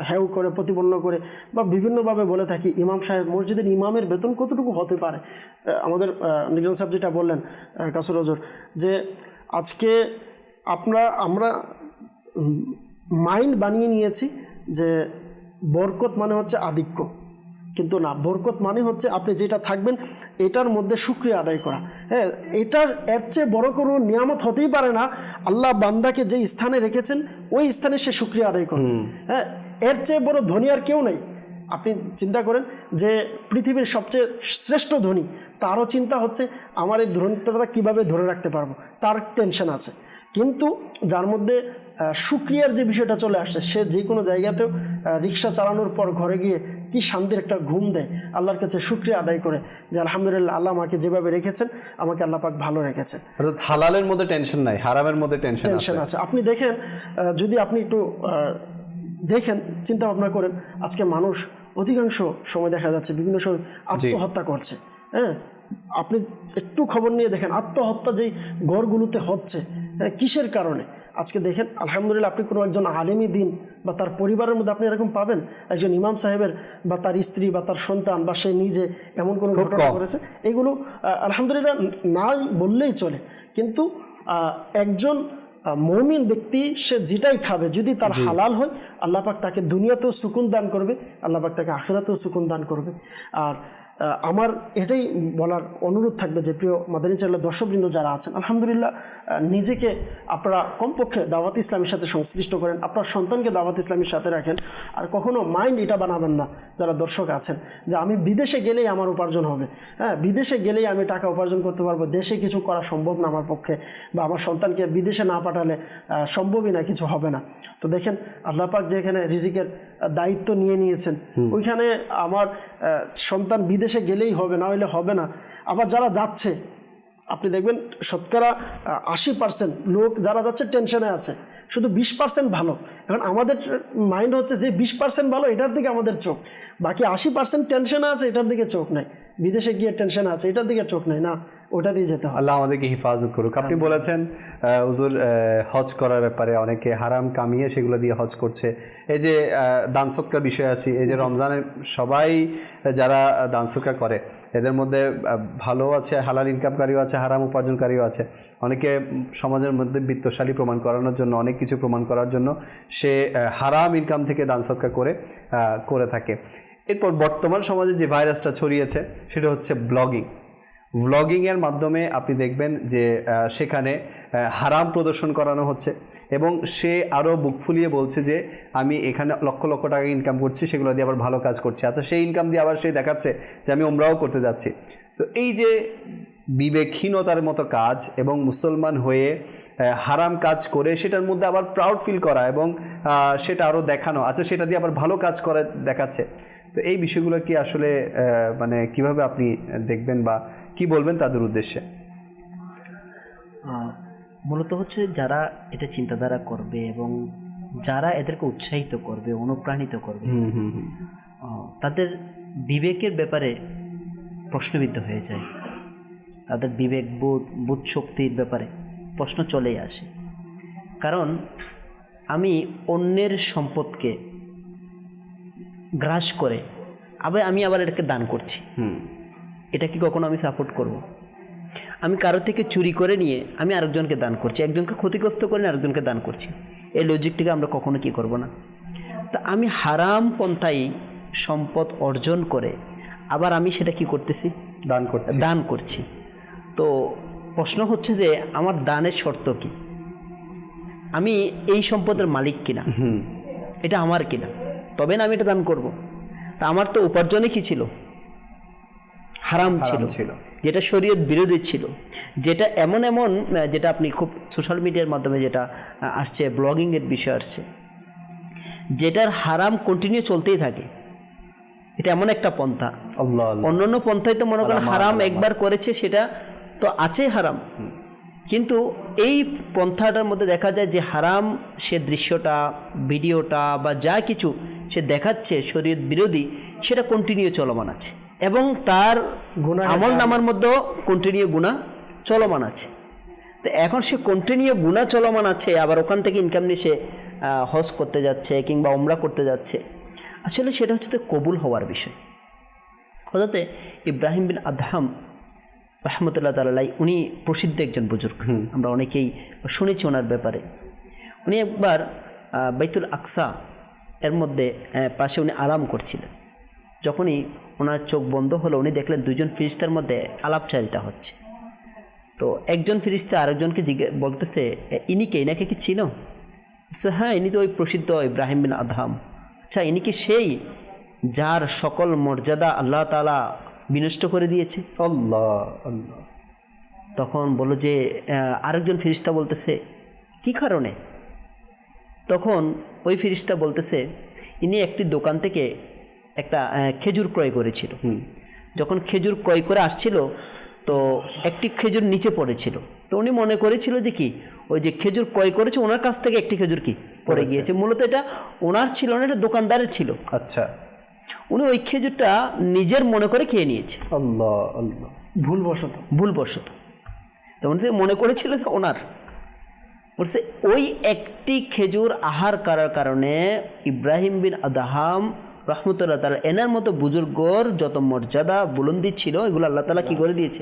হেউ করে প্রতিপন্ন করে বা বিভিন্নভাবে বলে থাকি, ইমাম সাহেব, মসজিদের ইমামের বেতন কতটুকু হতে পারে? আমাদের নিজাম সাহেব যেটা বললেন কাসুর হুজুর, যে আজকে আমরা মাইন্ড বানিয়ে নিয়েছি যে বরকত মানে হচ্ছে আধিক্য, কিন্তু না, বরকত মানে হচ্ছে আপনি যেটা থাকবেন এটার মধ্যে শুকরিয়া আদায় করা। হ্যাঁ, এর চেয়ে বড় কোনো নিয়ামত হতেই পারে না। আল্লাহ বান্দাকে যে স্থানে রেখেছেন ওই স্থানে সে শুকরিয়া আদায় করবে। হ্যাঁ, এর চেয়ে বড় ধনী আর কেউ নেই। আপনি চিন্তা করেন যে পৃথিবীর সবচেয়ে শ্রেষ্ঠ ধনী, তারও চিন্তা হচ্ছে আমার এই ধনীটা কীভাবে ধরে রাখতে পারবো, তার টেনশন আছে। কিন্তু যার মধ্যে শুকরিয়ার যে বিষয়টা চলে আসছে, সে যে কোনো জায়গাতেও রিক্সা চালানোর পর ঘরে গিয়ে কি শান্তির একটা ঘুম দেয়, আল্লাহর কাছে শুকরিয়া আদায় করে যে আলহামদুলিল্লাহ আল্লাহ আমাকে যেভাবে রেখেছেন, আমাকে আল্লাহ পাক ভালো রেখেছেন। হালালের মধ্যে টেনশন নাই, হারামের মধ্যে টেনশন আছে। আপনি দেখেন, যদি আপনি একটু দেখেন, চিন্তা ভাবনা করেন, আজকে মানুষ অধিকাংশ সময় দেখা যাচ্ছে বিভিন্ন সময় আত্মহত্যা করছে। হ্যাঁ, আপনি একটু খবর নিয়ে দেখেন আত্মহত্যা যেই ঘরগুলোতে হচ্ছে, কিসের কারণে? আজকে দেখেন আলহামদুলিল্লাহ আপনি কোনো একজন আলেমী দিন বা তার পরিবারের মধ্যে আপনি এরকম পাবেন একজন ইমাম সাহেবের বা তার স্ত্রী বা তার সন্তান বা সে নিজে এমন কোনো ঘটনা করেছে, এগুলো আলহামদুলিল্লাহ না বললেই চলে। কিন্তু একজন মুমিন ব্যক্তি সে যেটাই খাবে যদি তার হালাল হয়, আল্লাহ পাক তাকে দুনিয়াতেও সুকুন দান করবে, আল্লাহ পাক তাকে আখিরাতেও সুকুন দান করবে। আর আমার এটাই বলার অনুরোধ থাকবে যে প্রিয় মাদানী চ্যানেলের দর্শকবৃন্দ যারা আছেন, আলহামদুলিল্লাহ নিজেকে আপনারা কমপক্ষে দাওয়াত ইসলামের সাথে সংশ্লিষ্ট করেন, আপনার সন্তানকে দাওয়াত ইসলামের সাথে রাখেন। আর কখনো মাইন্ড এটা বানাবেন না যারা দর্শক আছেন যে আমি বিদেশে গেলেই আমার উপার্জন হবে, হ্যাঁ বিদেশে গেলেই আমি টাকা উপার্জন করতে পারবো, দেশে কিছু করা সম্ভব না আমার পক্ষে, বা আমার সন্তানকে বিদেশে না পাঠালে সম্ভবই না, কিছু হবে না। তো দেখেন আল্লাহ পাক যেখানে রিজিকের দায়িত্ব নিয়ে নিয়েছেন, ওইখানে আমার সন্তান বিদেশে গেলেই হবে, না হলে হবে না। আবার যারা যাচ্ছে আপনি দেখবেন শতকরা 80% লোক যারা যাচ্ছে টেনশনে আছে, শুধু 20% ভালো। এখন আমাদের মাইন্ড হচ্ছে যে 20% ভালো এটার দিকে আমাদের চোখ, বাকি 80% টেনশনে আছে এটার দিকে চোখ নাই, বিদেশে গিয়ে টেনশন আছে এটার দিকে চোখ নাই, না ওটা দিয়ে যেতে হবে। আল্লাহ আমাদেরকে হিফাজত করুক। আপনি বলেছেন হুজুর হজ করার ব্যাপারে অনেকে হারাম কামিয়ে সেগুলো দিয়ে হজ করছে। এই যে দান সদকার বিষয় আছে, এই যে রমজানের সবাই যারা দান সদকা করে এদের মধ্যে ভালো আছে, হালাল ইনকামকারীও আছে, হারাম উপার্জনকারীও আছে। অনেকে সমাজের মধ্যে বিত্তশালী প্রমাণ করানোর জন্য, অনেক কিছু প্রমাণ করার জন্য সে হারাম ইনকাম থেকে দান সদকা করে থাকে। এরপর বর্তমান সমাজে যে ভাইরাসটা ছড়িয়েছে সেটা হচ্ছে ব্লগিংয়ের মাধ্যমে আপনি দেখবেন যে সেখানে হারাম প্রদর্শন করানো হচ্ছে এবং সে আরও বুক ফুলিয়ে বলছে যে আমি এখানে লক্ষ লক্ষ টাকা ইনকাম করছি, সেগুলো দিয়ে আবার ভালো কাজ করছি। আচ্ছা, সেই ইনকাম দিয়ে আবার সে দেখাচ্ছে যে আমি ওমরাও করতে যাচ্ছি। তো এই যে বিবেকহীনতার মতো কাজ এবং মুসলমান হয়ে হারাম কাজ করে সেটার মধ্যে আবার প্রাউড ফিল করা এবং সেটা আরও দেখানো, আচ্ছা সেটা দিয়ে আবার ভালো কাজ করে দেখাচ্ছে। তো এই বিষয়গুলো কি আসলে মানে কিভাবে আপনি দেখবেন বা কি বলবেন তাদের উদ্দেশ্যে? মূলত হচ্ছে যারা এটা চিন্তাধারা করবে এবং যারা এদেরকে উৎসাহিত করবে, অনুপ্রাণিত করবে, তাদের বিবেকের ব্যাপারে প্রশ্নবিদ্ধ হয়ে যায়, তাদের বিবেক বোধ শক্তির ব্যাপারে প্রশ্ন চলেই আসে। কারণ আমি অন্যের সম্পদকে গ্রাস করে আমি আবার এটাকে দান করছি, এটা কি কখনো আমি সাপোর্ট করব? আমি কারো থেকে চুরি করে নিয়ে আমি আরেকজনকে দান করছি, একজনকে ক্ষতিগ্রস্ত করে আরেকজনকে দান করছি, এই লজিকটিকে আমরা কখনো কি করব না। তা আমি হারাম পন্থায় সম্পদ অর্জন করে আবার আমি সেটা কি করতেছি, দান করছি। তো প্রশ্ন হচ্ছে যে আমার দানের শর্ত কি, আমি এই সম্পদের মালিক কিনা, এটা আমার কিনা, তবে না আমি এটা দান করব। তা আমার তো উপার্জনে কি ছিল, হারাম ছিল, যেটা শরীয়ত বিরোধী ছিল, যেটা এমন যেটা আপনি খুব সোশ্যাল মিডিয়ার মাধ্যমে যেটা আসছে, ব্লগিংয়ের বিষয় আসছে, যেটার হারাম কন্টিনিউ চলতেই থাকে। এটা এমন একটা পন্থা, অন্যান্য পন্থায় তো মনে করেন হারাম একবার করেছে সেটা তো আছেই হারাম, কিন্তু এই পন্থাটার মধ্যে দেখা যায় যে হারাম সে দৃশ্যটা, ভিডিওটা বা যা কিছু সে দেখাচ্ছে শরীয়ত বিরোধী, সেটা কন্টিনিউ চলমান আছে এবং তার আমল নামার মধ্যেও কন্টিনিউ গুনাহ চলমান আছে। তো এখন সে কন্টিনিউ গুনাহ চলমান আছে, আবার ওখান থেকে ইনকাম নিয়ে সে হজ করতে যাচ্ছে কিংবা উমরা করতে যাচ্ছে। আসলে সেটা হচ্ছে তো কবুল হওয়ার বিষয়। হযরত ইব্রাহিম বিন আদহাম রহমতুল্লাহ তাআলা, উনি প্রসিদ্ধ একজন বুজুর্গ, আমরা অনেকেই শুনেছি ওনার ব্যাপারে। উনি একবার বাইতুল আকসা এর মধ্যে পাশে উনি আরাম করছিলেন। যখনই ওনার চোখ বন্ধ হলো, উনি দেখলেন দুজন ফিরিস্তার মধ্যে আলাপচারিতা হচ্ছে। তো একজন ফিরিস্তা আরেকজনকে বলতেছে, ইনি কে, ইনাকে কি চিনো? হ্যাঁ, ইনি তো ওই প্রসিদ্ধ ইব্রাহিম বিন আদহাম। আচ্ছা, ইনি কি সেই যার সকল মর্যাদা আল্লাহ তাআলা বিনষ্ট করে দিয়েছে? আল্লাহ আল্লাহ। তখন বলল যে আরেকজন ফিরিস্তা বলতেছে, কি কারণে? তখন ওই ফিরিস্তা বলতেছে, ইনি একটি দোকান থেকে একটা খেজুর ক্রয় করেছিল। যখন খেজুর ক্রয় করে আসছিল তো একটি খেজুর নিচে পড়েছিল। তো উনি মনে করেছিল যে কি, ওই যে খেজুর ক্রয় করেছে ওনার কাছ থেকে একটি খেজুর কি পড়ে গিয়েছে। মূলত এটা ওনার ছিল না, এটা দোকানদারের ছিল। আচ্ছা, উনি ওই খেজুরটা নিজের মনে করে খেয়ে নিয়েছে। আল্লাহ আল্লাহ। ভুলবশত তেমন মনে করেছিল ওনার। বলছে ওই একটি খেজুর আহার করার কারণে ইব্রাহিম বিন আদহাম রহমতুল্লাহ তাআলা, এনার মতো বুজুর্গর যত মর্যাদা বুলন্দি ছিল এগুলো আল্লাহ তাআলা কি করে দিয়েছে,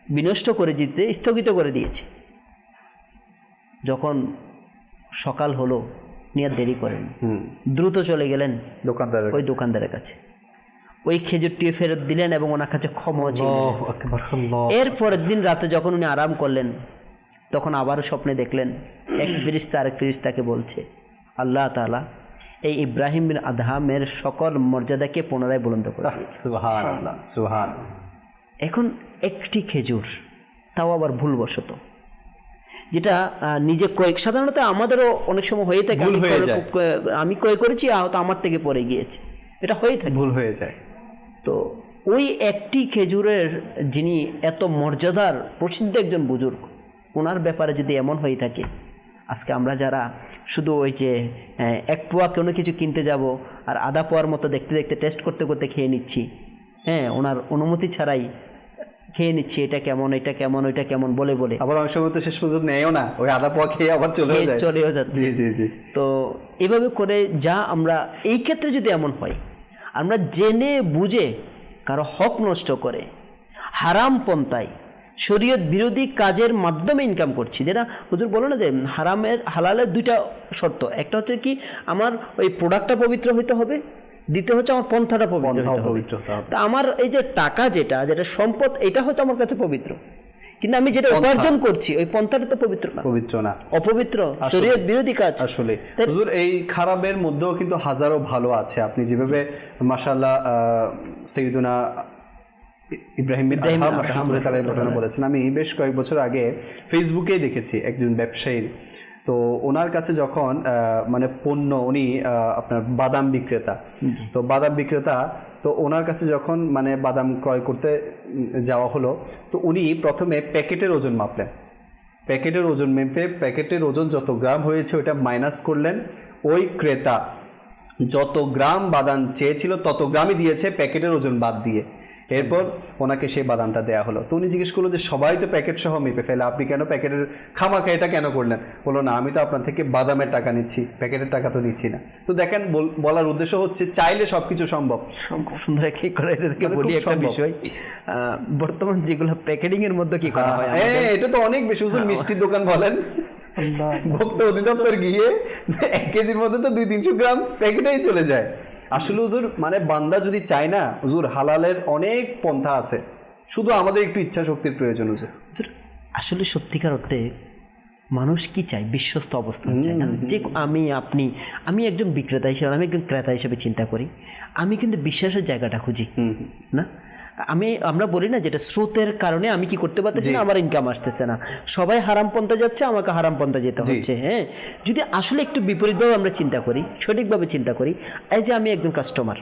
বিনষ্ট করে দিতে, স্থগিত করে দিয়েছে। যখন সকাল হলো, নিয়ে দেরি করেন, দ্রুত চলে গেলেন ওই দোকানদারের কাছে, ওই খেজুরটি ফেরত দিলেন এবং ওনার কাছে ক্ষমা চাইলেন। এরপরের দিন রাতে যখন উনি আরাম করলেন, তখন আবারও স্বপ্নে দেখলেন এক ফিরিস্তা আরেক ফিরিস্তাকে বলছে, আল্লাহ তাআলা এই ইব্রাহিম বিন আদহামের সকল মর্যাদাকে পুনরায় বুলন্দ করে দিয়েছে। সুবহানাল্লাহ সুবহানাল্লাহ। এখন একটি খেজুর, তাও আবার ভুলবশত, যেটা নিজে ক্রয়, সাধারণত আমাদেরও অনেক সময় হয়ে থাকে, আমি ক্রয় করেছি হয়তো আমার থেকে পড়ে গিয়েছে, এটা হয়ে থাকে, ভুল হয়ে যায়। তো ওই একটি খেজুরের যিনি এত মর্যাদার প্রসিদ্ধ একজন বুজুর্গ, ওনার ব্যাপারে যদি এমন হয়ে থাকে, আজকে আমরা যারা শুধু ওই যে এক পোয়া কোনো কিছু কিনতে যাব আর আধা পোয়ার মতো দেখতে দেখতে টেস্ট করতে করতে খেয়ে নিচ্ছি, হ্যাঁ, ওনার অনুমতি ছাড়াই খেয়ে নিচ্ছি, এটা কেমন, এটা কেমন, ওইটা কেমন বলে বলে, আবার অনেক সময় তো শেষ পর্যন্ত নেয়ও না, ওই আধা পোয়া খেয়ে আবার চলেও যাচ্ছে। জি জি জি। তো এভাবে করে যা আমরা, এই ক্ষেত্রে যদি এমন হয়, আমরা জেনে বুঝে কারো হক নষ্ট করে হারাম পন্থায় শরীয়ত বিরোধী কাজের মাধ্যমে ইনকাম করছি, যেটা হুজুর বলো না যে হালালের দুইটা শর্ত, একটা হচ্ছে কি আমার ওই প্রোডাক্টটা পবিত্র হইতে হবে, দ্বিতীয় হচ্ছে আমার পন্থাটা পবিত্র হতে হবে। তা আমার এই যে টাকা যেটা সম্পদ, এটা হয়তো আমার কাছে পবিত্র, কিন্তু আমি যেটা উপার্জন করছি ওই পন্থাটা তো পবিত্র না, অপবিত্র, শরীয়ত বিরোধী কাজ। আসলে হুজুর এই খারাপের মধ্যেও কিন্তু হাজারো ভালো আছে। আপনি যেভাবে মাশাআল্লাহ সাইয়্যিদুনা ইব্রাহিম বিন আদহাম রাহমাতুল্লাহ তাআলা ঘটনা বলেছেন, আমি বেশ কয়েক বছর আগে ফেসবুকে দেখেছি একজন ব্যবসায়ী, তো ওনার কাছে যখন মানে পণ্য, উনি আপনার বাদাম বিক্রেতা, তো বাদাম বিক্রেতা, তো ওনার কাছে যখন মানে বাদাম ক্রয় করতে যাওয়া হলো, তো উনি প্রথমে প্যাকেটের ওজন মাপলেন, প্যাকেটের ওজন মেপে প্যাকেটের ওজন যত গ্রাম হয়েছে ওটা মাইনাস করলেন, ওই ক্রেতা যত গ্রাম বাদাম চেয়েছিল তত গ্রামই দিয়েছে প্যাকেটের ওজন বাদ দিয়ে। এরপর ওনাকে সেই বাদামটা দেওয়া হলো। তো উনি জিজ্ঞেস করলো যে সবাই তো প্যাকেট সহ মেপে ফেলে, আপনি কেন প্যাকেটের খামাখা এটা কেন করলেন? বললো না, আমি তো আপনার থেকে বাদামের টাকা নিচ্ছি, প্যাকেটের টাকা তো নিচ্ছি না। তো দেখেন, বলার উদ্দেশ্য হচ্ছে চাইলে সবকিছু সম্ভব। সুন্দর কি করে বলি একটা বিষয়, বর্তমান যেগুলো প্যাকেটিং এর মধ্যে কি করা হয়, এটা তো অনেক বেশি। মিষ্টির দোকান বলেন, ভোক্তা অধিদপ্তর গিয়ে 1 কেজির মধ্যে তো 200-300 গ্রাম প্যাকেটেই চলে যায়। আসলে হুজুর মানে বান্দা যদি চায় না হুজুর, হালালের অনেক পন্থা আছে, শুধু আমাদের একটু ইচ্ছা শক্তির প্রয়োজন হুজুর। আসলে সত্যিকার অর্থে মানুষ কি চায়? বিশ্বস্ত অবস্থান চায় না? যে আমি একজন বিক্রেতা হিসেবে, আমি একজন ক্রেতা হিসেবে চিন্তা করি, আমি কিন্তু বিশ্বাসের জায়গাটা খুঁজি না। আমরা বলি না যেটা স্রোতের কারণে আমি কি করতে পারতেছি না, আমার ইনকাম আসতেছে না, সবাই হারাম পন্থা যাচ্ছে, আমাকে হারাম পন্থা যেতে হচ্ছে। হ্যাঁ, যদি আসলে একটু বিপরীতভাবে আমরা চিন্তা করি, সঠিকভাবে চিন্তা করি, এই যে আমি একজন কাস্টমার,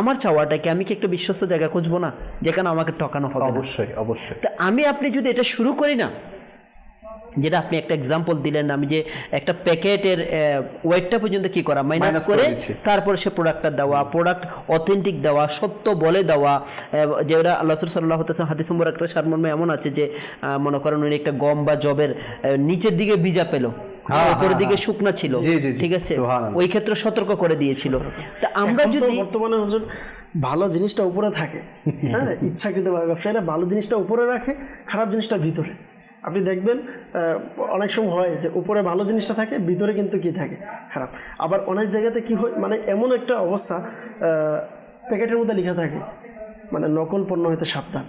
আমার চাওয়াটাকে আমি কি একটা বিশ্বস্ত জায়গা খুঁজবো না যেখানে আমাকে ঠকানো হবে? অবশ্যই অবশ্যই। তা আপনি যদি এটা শুরু করি না, যেটা আপনি একটা এক্সাম্পল দিলেন, আমি যে একটা প্যাকেটের ওয়েটটা পর্যন্ত কি করা, মাইনাস করে তারপর সে প্রোডাক্টটা দেওয়া, প্রোডাক্ট অথেন্টিক দেওয়া, সত্য বলে দেওয়া, যেটা আল্লাহ রাসূল সাল্লাল্লাহু আলাইহি ওয়াসাল্লাম হাদিস নম্বর একটা সারমর্মে এমন আছে যে মনে করেন উনি একটা গম বা জবের নিচের দিকে বীজা পেল, উপরের দিকে শুকনা ছিল, ঠিক আছে, ওই ক্ষেত্রে সতর্ক করে দিয়েছিল। তা আমরা যদি বর্তমানে হুজুর ভালো জিনিসটা উপরে থাকে, হ্যাঁ, ইচ্ছাকৃতভাবে ব্যবসায়ীরা ভালো জিনিসটা উপরে রাখে, খারাপ জিনিসটা ভিতরে। আপনি দেখবেন অনেক সময় হয় যে উপরে ভালো জিনিসটা থাকে, ভিতরে কিন্তু কি থাকে, খারাপ। আবার অনেক জায়গাতে কি হয়, মানে এমন একটা অবস্থা প্যাকেটের মধ্যে লেখা থাকে মানে নকল পণ্য হইতে সাবধান।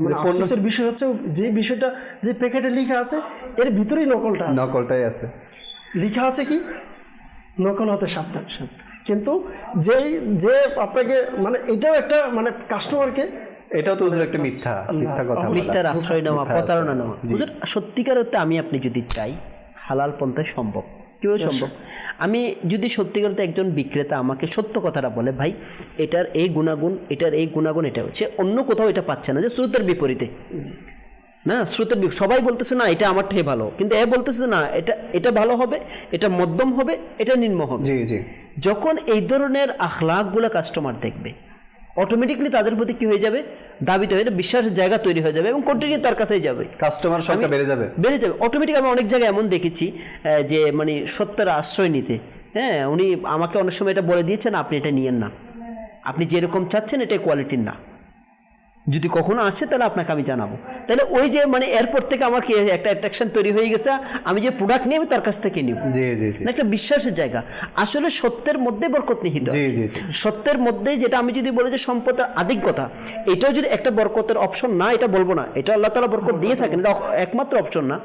মানে আফসোসের বিষয় হচ্ছে যে বিষয়টা যে প্যাকেটে লেখা আছে এর ভিতরেই নকলটাই আছে, লেখা আছে কি নকল হতে সাবধান। কিন্তু যে আপনাকে মানে এটাও একটা মানে কাস্টমারকে, এটাও তো একটা মিথ্যা কথা, মিথ্যার আশ্রয় নেওয়া, প্রতারণা নেওয়া। সত্যিকার অর্থে আমি যদি চাই হালাল পন্থায় সম্ভব, কীভাবে সম্ভব? আমি যদি সত্যিকার অর্থে একজন বিক্রেতা আমাকে সত্য কথাটা বলে, ভাই এটার এই গুণাগুণ, এটার এই গুণাগুণ, এটা হচ্ছে অন্য কোথাও এটা পাচ্ছে না, যে স্রোতের বিপরীতে না, স্রোতের সবাই বলতেছে না এটা আমার থেকে ভালো, কিন্তু এ বলতেছে না এটা ভালো হবে, এটা মধ্যম হবে, এটা নিম্ন হবে। যখন এই ধরনের আখলাকগুলো কাস্টমার দেখবে, অটোমেটিকলি তাদের প্রতি কি হয়ে যাবে, দাবিত হয়ে বিশ্বাসের জায়গা তৈরি হয়ে যাবে এবং কন্টিনিউ তার কাছেই যাবে, কাস্টমার সংখ্যা বেড়ে যাবে অটোমেটিক। আমি অনেক জায়গায় এমন দেখেছি যে মানে সত্যের আশ্রয় নিতে, হ্যাঁ, উনি আমাকে অনেক সময় এটা বলে দিয়েছেন, আপনি এটা নিয়েন না, আপনি যেরকম চাচ্ছেন এটা কোয়ালিটির না, যদি কখনো আসে তাহলে আপনাকে আমি জানাবো। তাহলে ওই যে মানে এরপর থেকে আমার কি একটা অ্যাট্রাকশন তৈরি হয়ে গেছে, আমি যে প্রোডাক্ট নিয়ে আমি তার কাছ থেকে নিব, একটা বিশ্বাসের জায়গা। আসলে সত্যের মধ্যে বরকত নিহিত, সত্যের মধ্যে, যেটা আমি যদি বলি যে সম্পদের আধিক্যতা, এটাও যদি একটা বরকতের অপশন না, এটা বলবো না, এটা আল্লাহ তাআলা বরকত দিয়ে থাকেন, এটা একমাত্র অপশন না,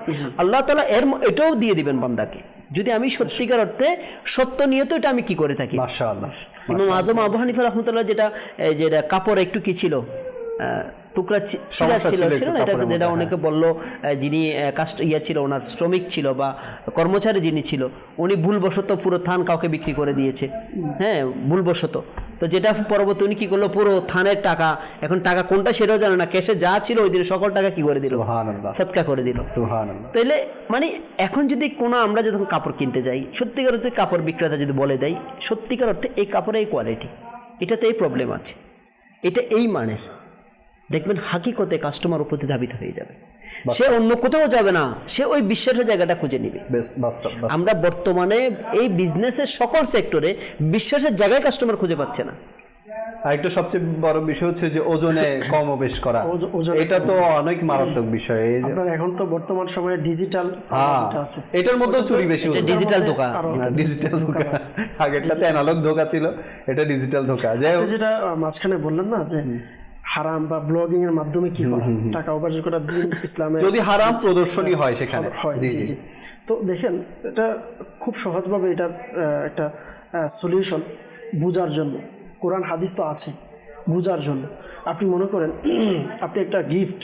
আল্লাহ তাআলা এটাও দিয়ে দিবেন বান্দাকে, যদি আমি সত্যিকার অর্থে সত্য নিয়ত এটা আমি কি করে থাকি। মাশাআল্লাহ। ইমাম আযম আবু হানিফা রাহমাতুল্লাহ যেটা কাপড় একটু কি ছিল, টুকরা ছিল না, এটা অনেকে বললো যিনি ছিল, ওনার শ্রমিক ছিল বা কর্মচারী যিনি ছিল, উনি ভুলবশত পুরো থান কাউকে বিক্রি করে দিয়েছে, হ্যাঁ, ভুলবশত। তো যেটা পরবর্তী উনি কি করলো, পুরো থানের টাকা, এখন টাকা কোনটা সেটাও জানে না, ক্যাশে যা ছিল ওই দিনে সকল টাকা কি করে দিল, সদকা করে দিল। তাইলে মানে এখন যদি কোনো আমরা যখন কাপড় কিনতে যাই, সত্যিকার অর্থে কাপড় বিক্রেতা যদি বলে দেয় সত্যিকার অর্থে এই কাপড়ের এই কোয়ালিটি, এটাতে এই প্রবলেম আছে, এটা এই মানের, দেখবেন হাকিকতে কাস্টমার উপর ধাবিত হয়ে যাবে, সে অন্য কোথাও যাবে না, সে ওই বিশ্বাসের জায়গাটা খুঁজে নিবে। আমরা বর্তমানে এই বিজনেসের সকল সেক্টরে বিশ্বাসের জায়গায় কাস্টমার খুঁজে পাচ্ছে না। আরেকটা সবচেয়ে বড় বিষয় হচ্ছে যে ওজনে কম বেশ করা, এটা তো অনেক মারাত্মক বিষয়। আপনার এখন তো বর্তমান সময়ে ডিজিটাল আছে, এটার মধ্যে চুরি বেশি, ডিজিটাল ধোঁকা, আগেরটাতে অ্যানালগ ধোঁকা ছিল, এটা ডিজিটাল ধোঁকা। যেটা মাঝখানে বললেন না যে হারাম বা ব্লগিং এর মাধ্যমে কি করা, টাকা উপার্জন করা, দিন ইসলামে যদি হারাম প্রদর্শনী হয় সেখানে হয়। জি। তো দেখেন এটা খুব সহজভাবে এটার একটা সলিউশন বুঝার জন্য, কোরআন হাদিস তো আছে, বুঝার জন্য আপনি মনে করেন আপনি একটা গিফট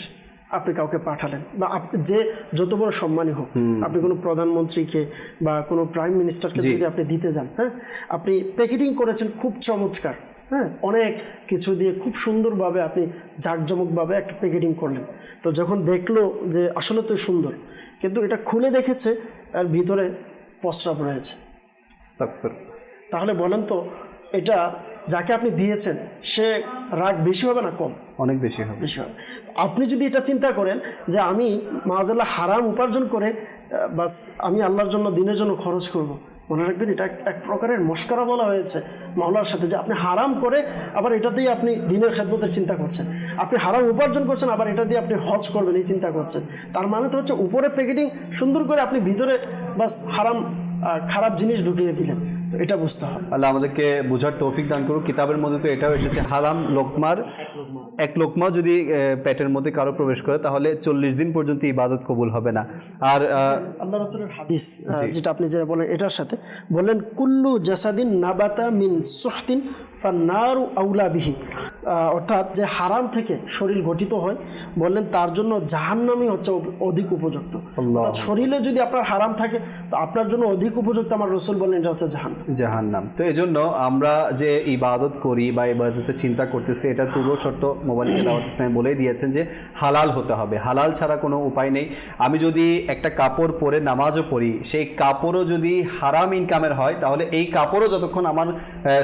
আপনি কাউকে পাঠালেন, বা যে যত বড় সম্মানী হোক, আপনি কোনো প্রধানমন্ত্রীকে বা কোনো প্রাইম মিনিস্টারকে যদি আপনি দিতে যান, হ্যাঁ, আপনি প্যাকেটিং করেছেন খুব চমৎকার, হ্যাঁ, অনেক কিছু দিয়ে খুব সুন্দরভাবে আপনি জাঁকজমকভাবে একটা প্যাকেটিং করলেন। তো যখন দেখলো যে আসলে তো সুন্দর, কিন্তু এটা খুলে দেখেছে আর ভিতরে প্রস্রাব রয়েছে, তাহলে বলেন তো এটা যাকে আপনি দিয়েছেন সে রাগ বেশি হবে না কম? অনেক বেশি হবে। আপনি যদি এটা চিন্তা করেন যে আমি মাআযাল্লাহ হারাম উপার্জন করে বাস আমি আল্লাহর জন্য দিনের জন্য খরচ করব, মনে রাখবেন এটা এক প্রকারের মস্করা বলা হয়েছে মাওলার সাথে, যে আপনি হারাম করে আবার এটা দিয়ে আপনি দিনের খেদমতের চিন্তা করছেন, আপনি হারাম উপার্জন করছেন আবার এটা দিয়ে আপনি হজ করবেন এই চিন্তা করছেন। তার মানে তো হচ্ছে উপরে প্যাকেটিং সুন্দর করে, আপনি ভিতরে বাস হারাম খারাপ জিনিস ঢুকিয়ে দিলেন। তো এটা বুঝতে হবে। আল্লাহ আমাদেরকে বোঝার তৌফিক দান করুক। কিতাবের মধ্যে তো এটাও এসেছে, হারাম লোকমার এক লোকমা যদি পেটের মধ্যে কারো প্রবেশ করে তাহলে 40 দিন পর্যন্ত ইবাদত কবুল হবে না। আর আল্লাহ রাসূলের হাদিস যেটা আপনি যেটা বলেন এটার সাথে বললেন, কুল্লু জাসাদিন নাবাতা মিন সুহতিন ফান্নারু আউলা বিহি, অর্থাৎ যে হারাম থেকে শরীর গঠিত হয়, বললেন তার জন্য জাহান্নামই হচ্ছে অধিক উপযুক্ত। শরীরে যদি আপনার হারাম থাকে তো আপনার জন্য অধিক উপযুক্ত, আমার রাসূল বললেন এটা হচ্ছে জাহান্নাম। তো এই জন্য আমরা যে ইবাদত করি বা ইবাদতের চিন্তা করতেছি, এটার পূর্ব শর্ত মোবাইল দাওয়াত ইসলামে বলেই দিয়েছেন যে হালাল হতে হবে, হালাল ছাড়া কোনো উপায় নেই। আমি যদি একটা কাপড় পরে নামাজও পড়ি, সেই কাপড়ও যদি হারাম ইনকামের হয় তাহলে এই কাপড়ও যতক্ষণ আমার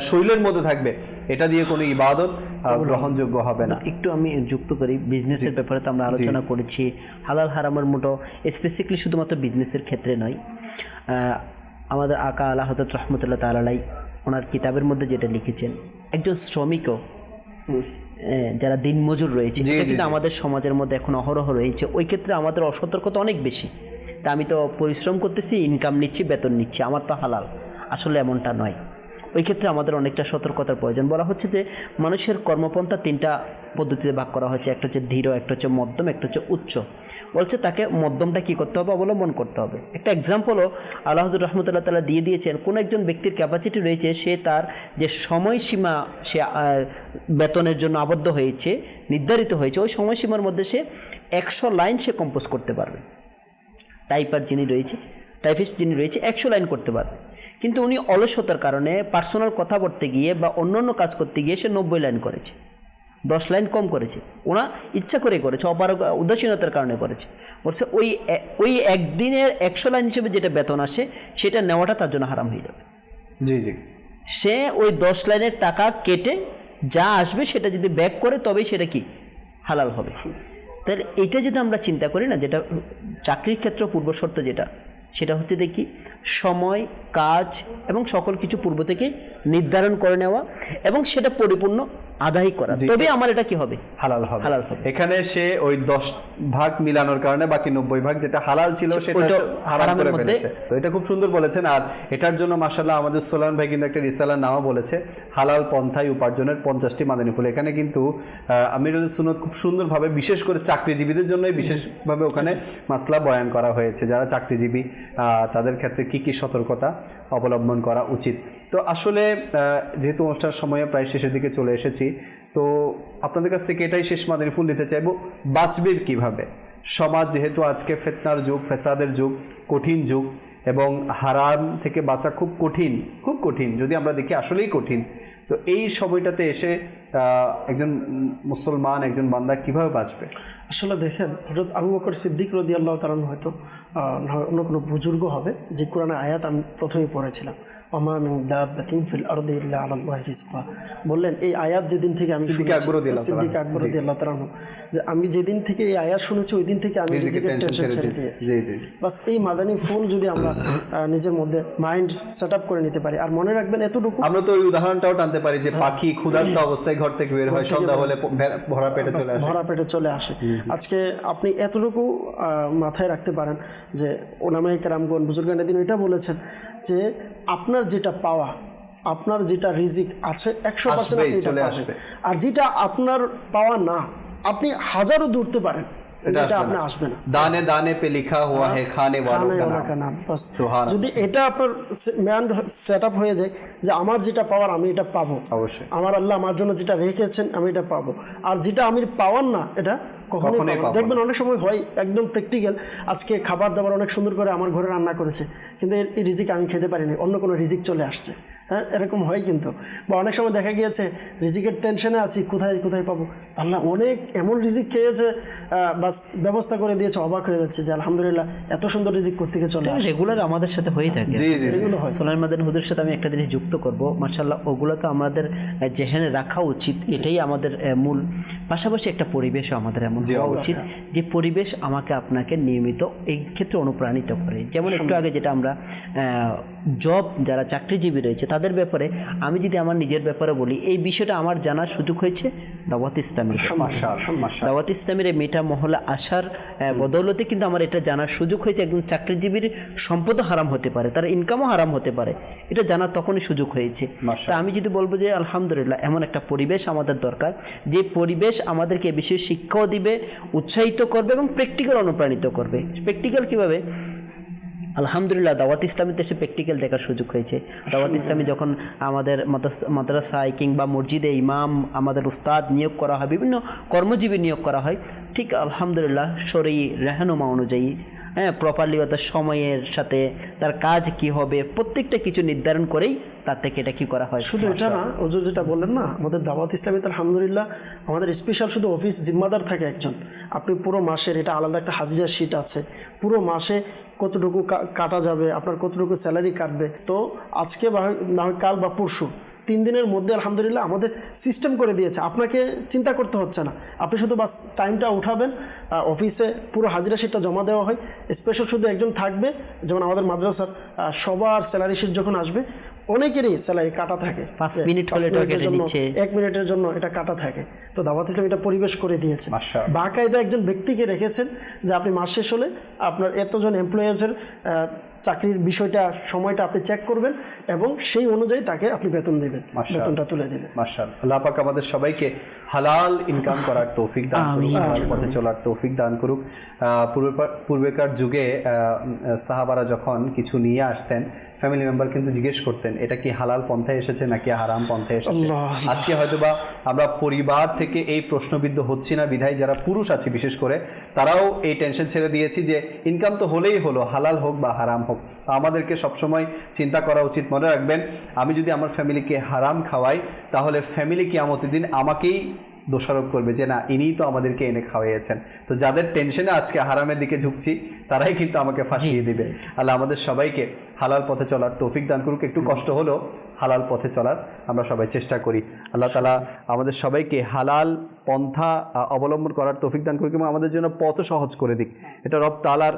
শরীরের মধ্যে থাকবে এটা দিয়ে কোনো ইবাদত গ্রহণযোগ্য হবে না। একটু আমি যুক্ত করি, বিজনেসের ব্যাপারে তো আমরা আলোচনা করেছি, হালাল হারামের মোটো স্পেসিফিকলি শুধুমাত্র বিজনেসের ক্ষেত্রে নয়। আমাদের আকা আলা হযরত রহমতুল্লাহ তাআলা আলাইহি ওনার কিতাবের মধ্যে যেটা লিখেছেন, একজন শ্রমিকও যারা দিনমজুর রয়েছে, এটা কিন্তু আমাদের সমাজের মধ্যে এখন অহরহ রয়েছে। ওই ক্ষেত্রে আমাদের অসতর্কতা অনেক বেশি। তা আমি তো পরিশ্রম করতেছি, ইনকাম নিচ্ছি, বেতন নিচ্ছি, আমার তো হালাল, আসলে এমনটা নয়। ওই ক্ষেত্রে আমাদের অনেকটা সতর্কতার প্রয়োজন। বলা হচ্ছে যে মানুষের কর্মপন্থা 3টা পদ্ধতিতে ভাগ করা হয়েছে, একটা হচ্ছে ধীর, একটা হচ্ছে মধ্যম, একটা হচ্ছে উচ্চ। বলছে তাকে মধ্যমটা কী করতে হবে, অবলম্বন করতে হবে। একটা এক্সাম্পলও আল্লাহ হযরত রহমতুল্লাহ তাআলা দিয়ে দিয়েছেন। কোনো একজন ব্যক্তির ক্যাপাসিটি রয়েছে, সে তার যে সময়সীমা সে বেতনের জন্য আবদ্ধ হয়েছে, নির্ধারিত হয়েছে, ওই সময়সীমার মধ্যে সে 100 লাইন সে কম্পোজ করতে পারবে। টাইপিস্ট যিনি রয়েছে 100 লাইন করতে পারবে, কিন্তু উনি অলসতার কারণে পার্সোনাল কথা বলতে গিয়ে বা অন্য কাজ করতে গিয়ে সে 90 লাইন করেছে, 10 লাইন কম করেছে। ওনা ইচ্ছা করে করেছে, উদাসীনতার কারণে করেছে। বলছে ওই একদিনের 100 লাইন হিসেবে যেটা বেতন আসে সেটা নেওয়াটা তার জন্য হারাম হয়ে যাবে। সে ওই 10 লাইনের টাকা কেটে যা আসবে সেটা যদি ব্যাক করে তবেই সেটা কি হালাল হবে। তাহলে এটা যদি আমরা চিন্তা করি না, যেটা চাকরির ক্ষেত্রে পূর্ব শর্ত যেটা, সেটা হচ্ছে দেখি সময়, কাজ এবং সকল কিছু পূর্ব থেকে নির্ধারণ করে নেওয়া এবং সেটা পরিপূর্ণ আদায় করা, তবে আমার এটা কি হবে, হালাল হবে। এখানে সে ওই 10 ভাগ মিলানোর কারণে বাকি 90 ভাগ যেটা হালাল ছিল সেটা হারাম করে ফেলেছে। তো এটা খুব সুন্দর বলেছেন। আর এটার জন্য মাশাআল্লাহ আমাদের সোলান ভাই কিন্তু একটা রিসালার নামও বলেছে, হালাল পন্থায় উপার্জনের 50টি মাদানী ফুল। এখানে কিন্তু আমিরুল সুন্নত খুব সুন্দরভাবে বিশেষ করে চাকরিজীবীদের জন্যই বিশেষভাবে ওখানে মাসলা বয়ান করা হয়েছে, যারা চাকরিজীবী তাদের ক্ষেত্রে কি কি সতর্কতা অবলম্বন করা উচিত। তো আসলে যেহেতু অনুষ্ঠানের সময় প্রায় শেষের দিকে চলে এসেছি, তো আপনাদের কাছ থেকে এটাই শেষ মাদানী ফুল নিতে চাইবো, বাঁচবে কিভাবে? সমাজ যেহেতু আজকে ফিতনার যুগ, ফেসাদের যুগ, কঠিন যুগ, এবং হারাম থেকে বাঁচা খুব কঠিন যদি আমরা দেখি, আসলেই কঠিন। তো এই সময়টাতে এসে একজন মুসলমান, একজন বান্দা কিভাবে বাঁচবে? আসলে দেখেন, হযরত আবু বকর সিদ্দিক রাদিয়াল্লাহু তাআলা হয়তো অন্য কোনো বুজুর্গ হবে, যে কোরআনের আয়াত আমি প্রথমেই পড়েছিলাম, ওমা মিন দাব্বাতিন ফিল আরদি ইল্লা আলাল্লাহি রিজকুহা, বললেন এই আয়াত যেদিন থেকে আমি সিদ্দিক আকবর রাদিয়াল্লাহু তাআলা, যে আমি যেদিন থেকে এই আয়াত শুনেছি ওই দিন থেকে আমি রিজিকের টেনশন ছেড়ে দিয়েছি। বাস এই মাদানী ফুল যদি আমরা নিজের মধ্যে মাইন্ড সেট আপ করে নিতে পারি, আর মনে রাখবেন এতটুকু, আমরা তো ওই উদাহরণটাও টানতে পারি যে পাখি ক্ষুধার্ত অবস্থায় ঘর থেকে বের হয়, সন্ধ্যা হলে ভরা পেটে চলে আসে। আজকে আপনি এতটুকু মাথায় রাখতে পারেন যে ওলামায়ে কেরামগণ, বুজুর্গানে দিন এটা বলেছেন যে আপনার যেটা পাওয়া, আপনার যেটা রিজিক আছে 100% চলে আসবে, আর যেটা আপনার পাওয়া না, আপনি হাজারও দূরতে পারেন, এটা আপনি আসবে না। দানে দানে পে লিখা হুয়া হে খানে ওয়ালা কা নাম। যদি এটা আপনার মাইন্ড সেট আপ হয়ে যায় যে আমার যেটা পাওয়ার আমি এটা পাবো, অবশ্যই আমার আল্লাহ আমার জন্য যেটা রেখেছেন আমি এটা পাবো, আর যেটা আমি পাওয়ার না এটা কখনোই দেখবেন। অনেক সময় হয় একদম প্র্যাকটিক্যাল, আজকে খাবার দাবার অনেক সুন্দর করে আমার ঘরে রান্না করেছে, কিন্তু এই রিজিক আমি খেতে পারিনি, অন্য কোনো রিজিক চলে আসছে। হ্যাঁ, এরকম হয় কিন্তু। বা অনেক সময় দেখা গিয়েছে রিজিকের টেনশনে আছি, কোথায় পাবো, আল্লাহ অনেক এমন রিজিক খেয়েছে, বাস ব্যবস্থা করে দিয়েছে, অবাক হয়ে যাচ্ছে যে আলহামদুলিল্লাহ এত সুন্দর রিজিক কোত্থেকে চলে আসে। রেগুলার আমাদের সাথে হয়ে থাকে, এগুলো হয়। সোলাইমান মাদানী হুজুরের সাথে আমি একটা জিনিস যুক্ত করব, মাশাআল্লাহ ওগুলো তো আমাদের জেহেনে রাখা উচিত, এটাই আমাদের মূল। পাশাপাশি একটা পরিবেশও আমাদের এমন হওয়া উচিত যে পরিবেশ আমাকে আপনাকে নিয়মিত এই ক্ষেত্রে অনুপ্রাণিত করে। যেমন একটু আগে যেটা আমরা জব যারা চাকরিজীবী রয়েছে তাদের ব্যাপারে আমি যদি আমার নিজের ব্যাপারে বলি, এই বিষয়টা আমার জানার সুযোগ হয়েছে দাওয়াত ইসলামের। দাওয়াত ইসলামের এই মেটা মহলে আসার বদৌলতে কিন্তু আমার এটা জানার সুযোগ হয়েছে একজন চাকরিজীবীর সম্পদও হারাম হতে পারে, তার ইনকামও হারাম হতে পারে, এটা জানার তখনই সুযোগ হয়েছে। তা আমি যদি বলবো যে আলহামদুলিল্লাহ এমন একটা পরিবেশ আমাদের দরকার, যে পরিবেশ আমাদেরকে এ বিষয়ে শিক্ষাও দিবে, উৎসাহিত করবে এবং প্র্যাকটিক্যাল অনুপ্রাণিত করবে। প্র্যাকটিক্যাল কীভাবে? আলহামদুলিল্লাহ দাওয়াত ইসলামীতে এসে প্র্যাকটিক্যাল দেখার সুযোগ হয়েছে। দাওয়াত ইসলামী যখন আমাদের মাদ্রাসায় কিংবা মসজিদে ইমাম, আমাদের উস্তাদ নিয়োগ করা হয়, বিভিন্ন কর্মজীবী নিয়োগ করা হয়, ঠিক আলহামদুলিল্লাহ শরঈ রেহনুমা অনুযায়ী প্রপারলি অর্থাৎ সময়ের সাথে তার কাজ কি হবে প্রত্যেকটা কিছু নির্ধারণ করেই তার থেকে এটা কি করা হয়। শুধু এটা না, ওজো যেটা বললেন না, আমাদের দাওয়াত ইসলামীতে আলহামদুলিল্লাহ আমাদের স্পেশাল শুধু অফিস জিম্মাদার থাকে একজন। আপনি পুরো মাসের, এটা আলাদা একটা হাজিরা শিট আছে, পুরো মাসে কতটুকু কাটা যাবে, আপনার কতটুকু স্যালারি কাটবে। তো আজকে বা না হয় কাল বা পরশু 3 দিনের মধ্যে আলহামদুলিল্লাহ আমাদের সিস্টেম করে দিয়েছে, আপনাকে চিন্তা করতে হচ্ছে না, আপনি শুধু বাস টাইমটা উঠাবেন, অফিসে পুরো হাজিরা শিটটা জমা দেওয়া হয়, স্পেশাল শুধু একজন থাকবে। যেমন আমাদের মাদ্রাসার সবার স্যালারি শিট যখন আসবে অনেকেরই স্যালারি কাটা থাকে, 5 মিনিট হলে 1 মিনিটের জন্য এটা কাটা থাকে। তো দাওয়াত ইসলাম এটা পরিবেশ করে দিয়েছে, বাকায়দা একজন ব্যক্তিকে রেখেছেন যে আপনি মাস শেষ হলে আপনার এতজন এমপ্লয়ার্সের চাকরির বিষয়টা, সময়টা আপনি চেক করবেন এবং সেই অনুযায়ী তাকে আপনি বেতন দেবেন, বেতনটা তুলে দেবেন। মাশাআল্লাহ, আল্লাহ পাক আমাদের সবাইকে হালাল ইনকাম করার তৌফিক দান করুক, হালাল পথে চলার তৌফিক দান করুক। পূর্বেকার যুগে সাহাবারা যখন কিছু নিয়ে আসতেন, ফ্যামিলি মেম্বার কিন্তু জিজ্ঞেস করতেন এটা কি হালাল পন্থায় এসেছে নাকি হারাম পন্থায় এসেছে। আজকে হয়তোবা আমরা পরিবার থেকে এই প্রশ্নবিদ্ধ হচ্ছি না, বিধায় যারা পুরুষ আছে বিশেষ করে তারাও এই টেনশন ছেড়ে দিয়েছি যে ইনকাম তো হলেই হলো, হালাল হোক বা হারাম হোক। আমাদেরকে সবসময় চিন্তা করা উচিত, মনে রাখবেন আমি যদি আমার ফ্যামিলিকে হারাম খাওয়াই তাহলে ফ্যামিলি কিয়ামতের দিন আমাকেই দোষারোপ করবে যে না ইনিই তো আমাদেরকে এনে খাওয়াইয়েছেন। তো যাদের টেনশনে আজকে হারামের দিকে ঝুঁকছি তারাই কিন্তু আমাকে ফাঁসিয়ে দিবে। আল্লাহ আমাদের সবাইকে হালাল পথে চলার তৌফিক দান করুক। একটু কষ্ট হলো হালাল পথে চলার আমরা সবাই চেষ্টা করি। আল্লাহ তাআলা আমাদের সবাইকে হালাল পন্থা অবলম্বন করার তৌফিক দান করুক এবং আমাদের জন্য পথ সহজ করে দিক। এটা রব তাআলার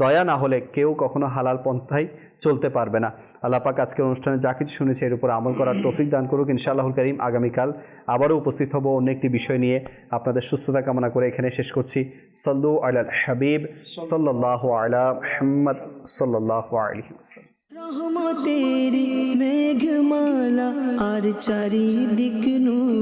দয়া না হলে কেউ কখনো হালাল পন্থায় চলতে পারবে না। আল্লাহ পাক আজকের অনুষ্ঠানে যা কিছু শুনেছে এর উপর আমল করার তৌফিক দান করুক। ইনশাআল্লাহুল কারীম আগামীকাল আবারও উপস্থিত হব অন্য একটি বিষয় নিয়ে। আপনাদের সুস্থতা কামনা করে এখানে শেষ করছি। সাল্লু আলাল হাবিব সাল্লাল্লাহু আলা মুহাম্মদ সাল্লাল্লাহু আলাইহি ওয়াসাল্লাম। রহমতেরি মেঘমালা আর চারিদিক নূর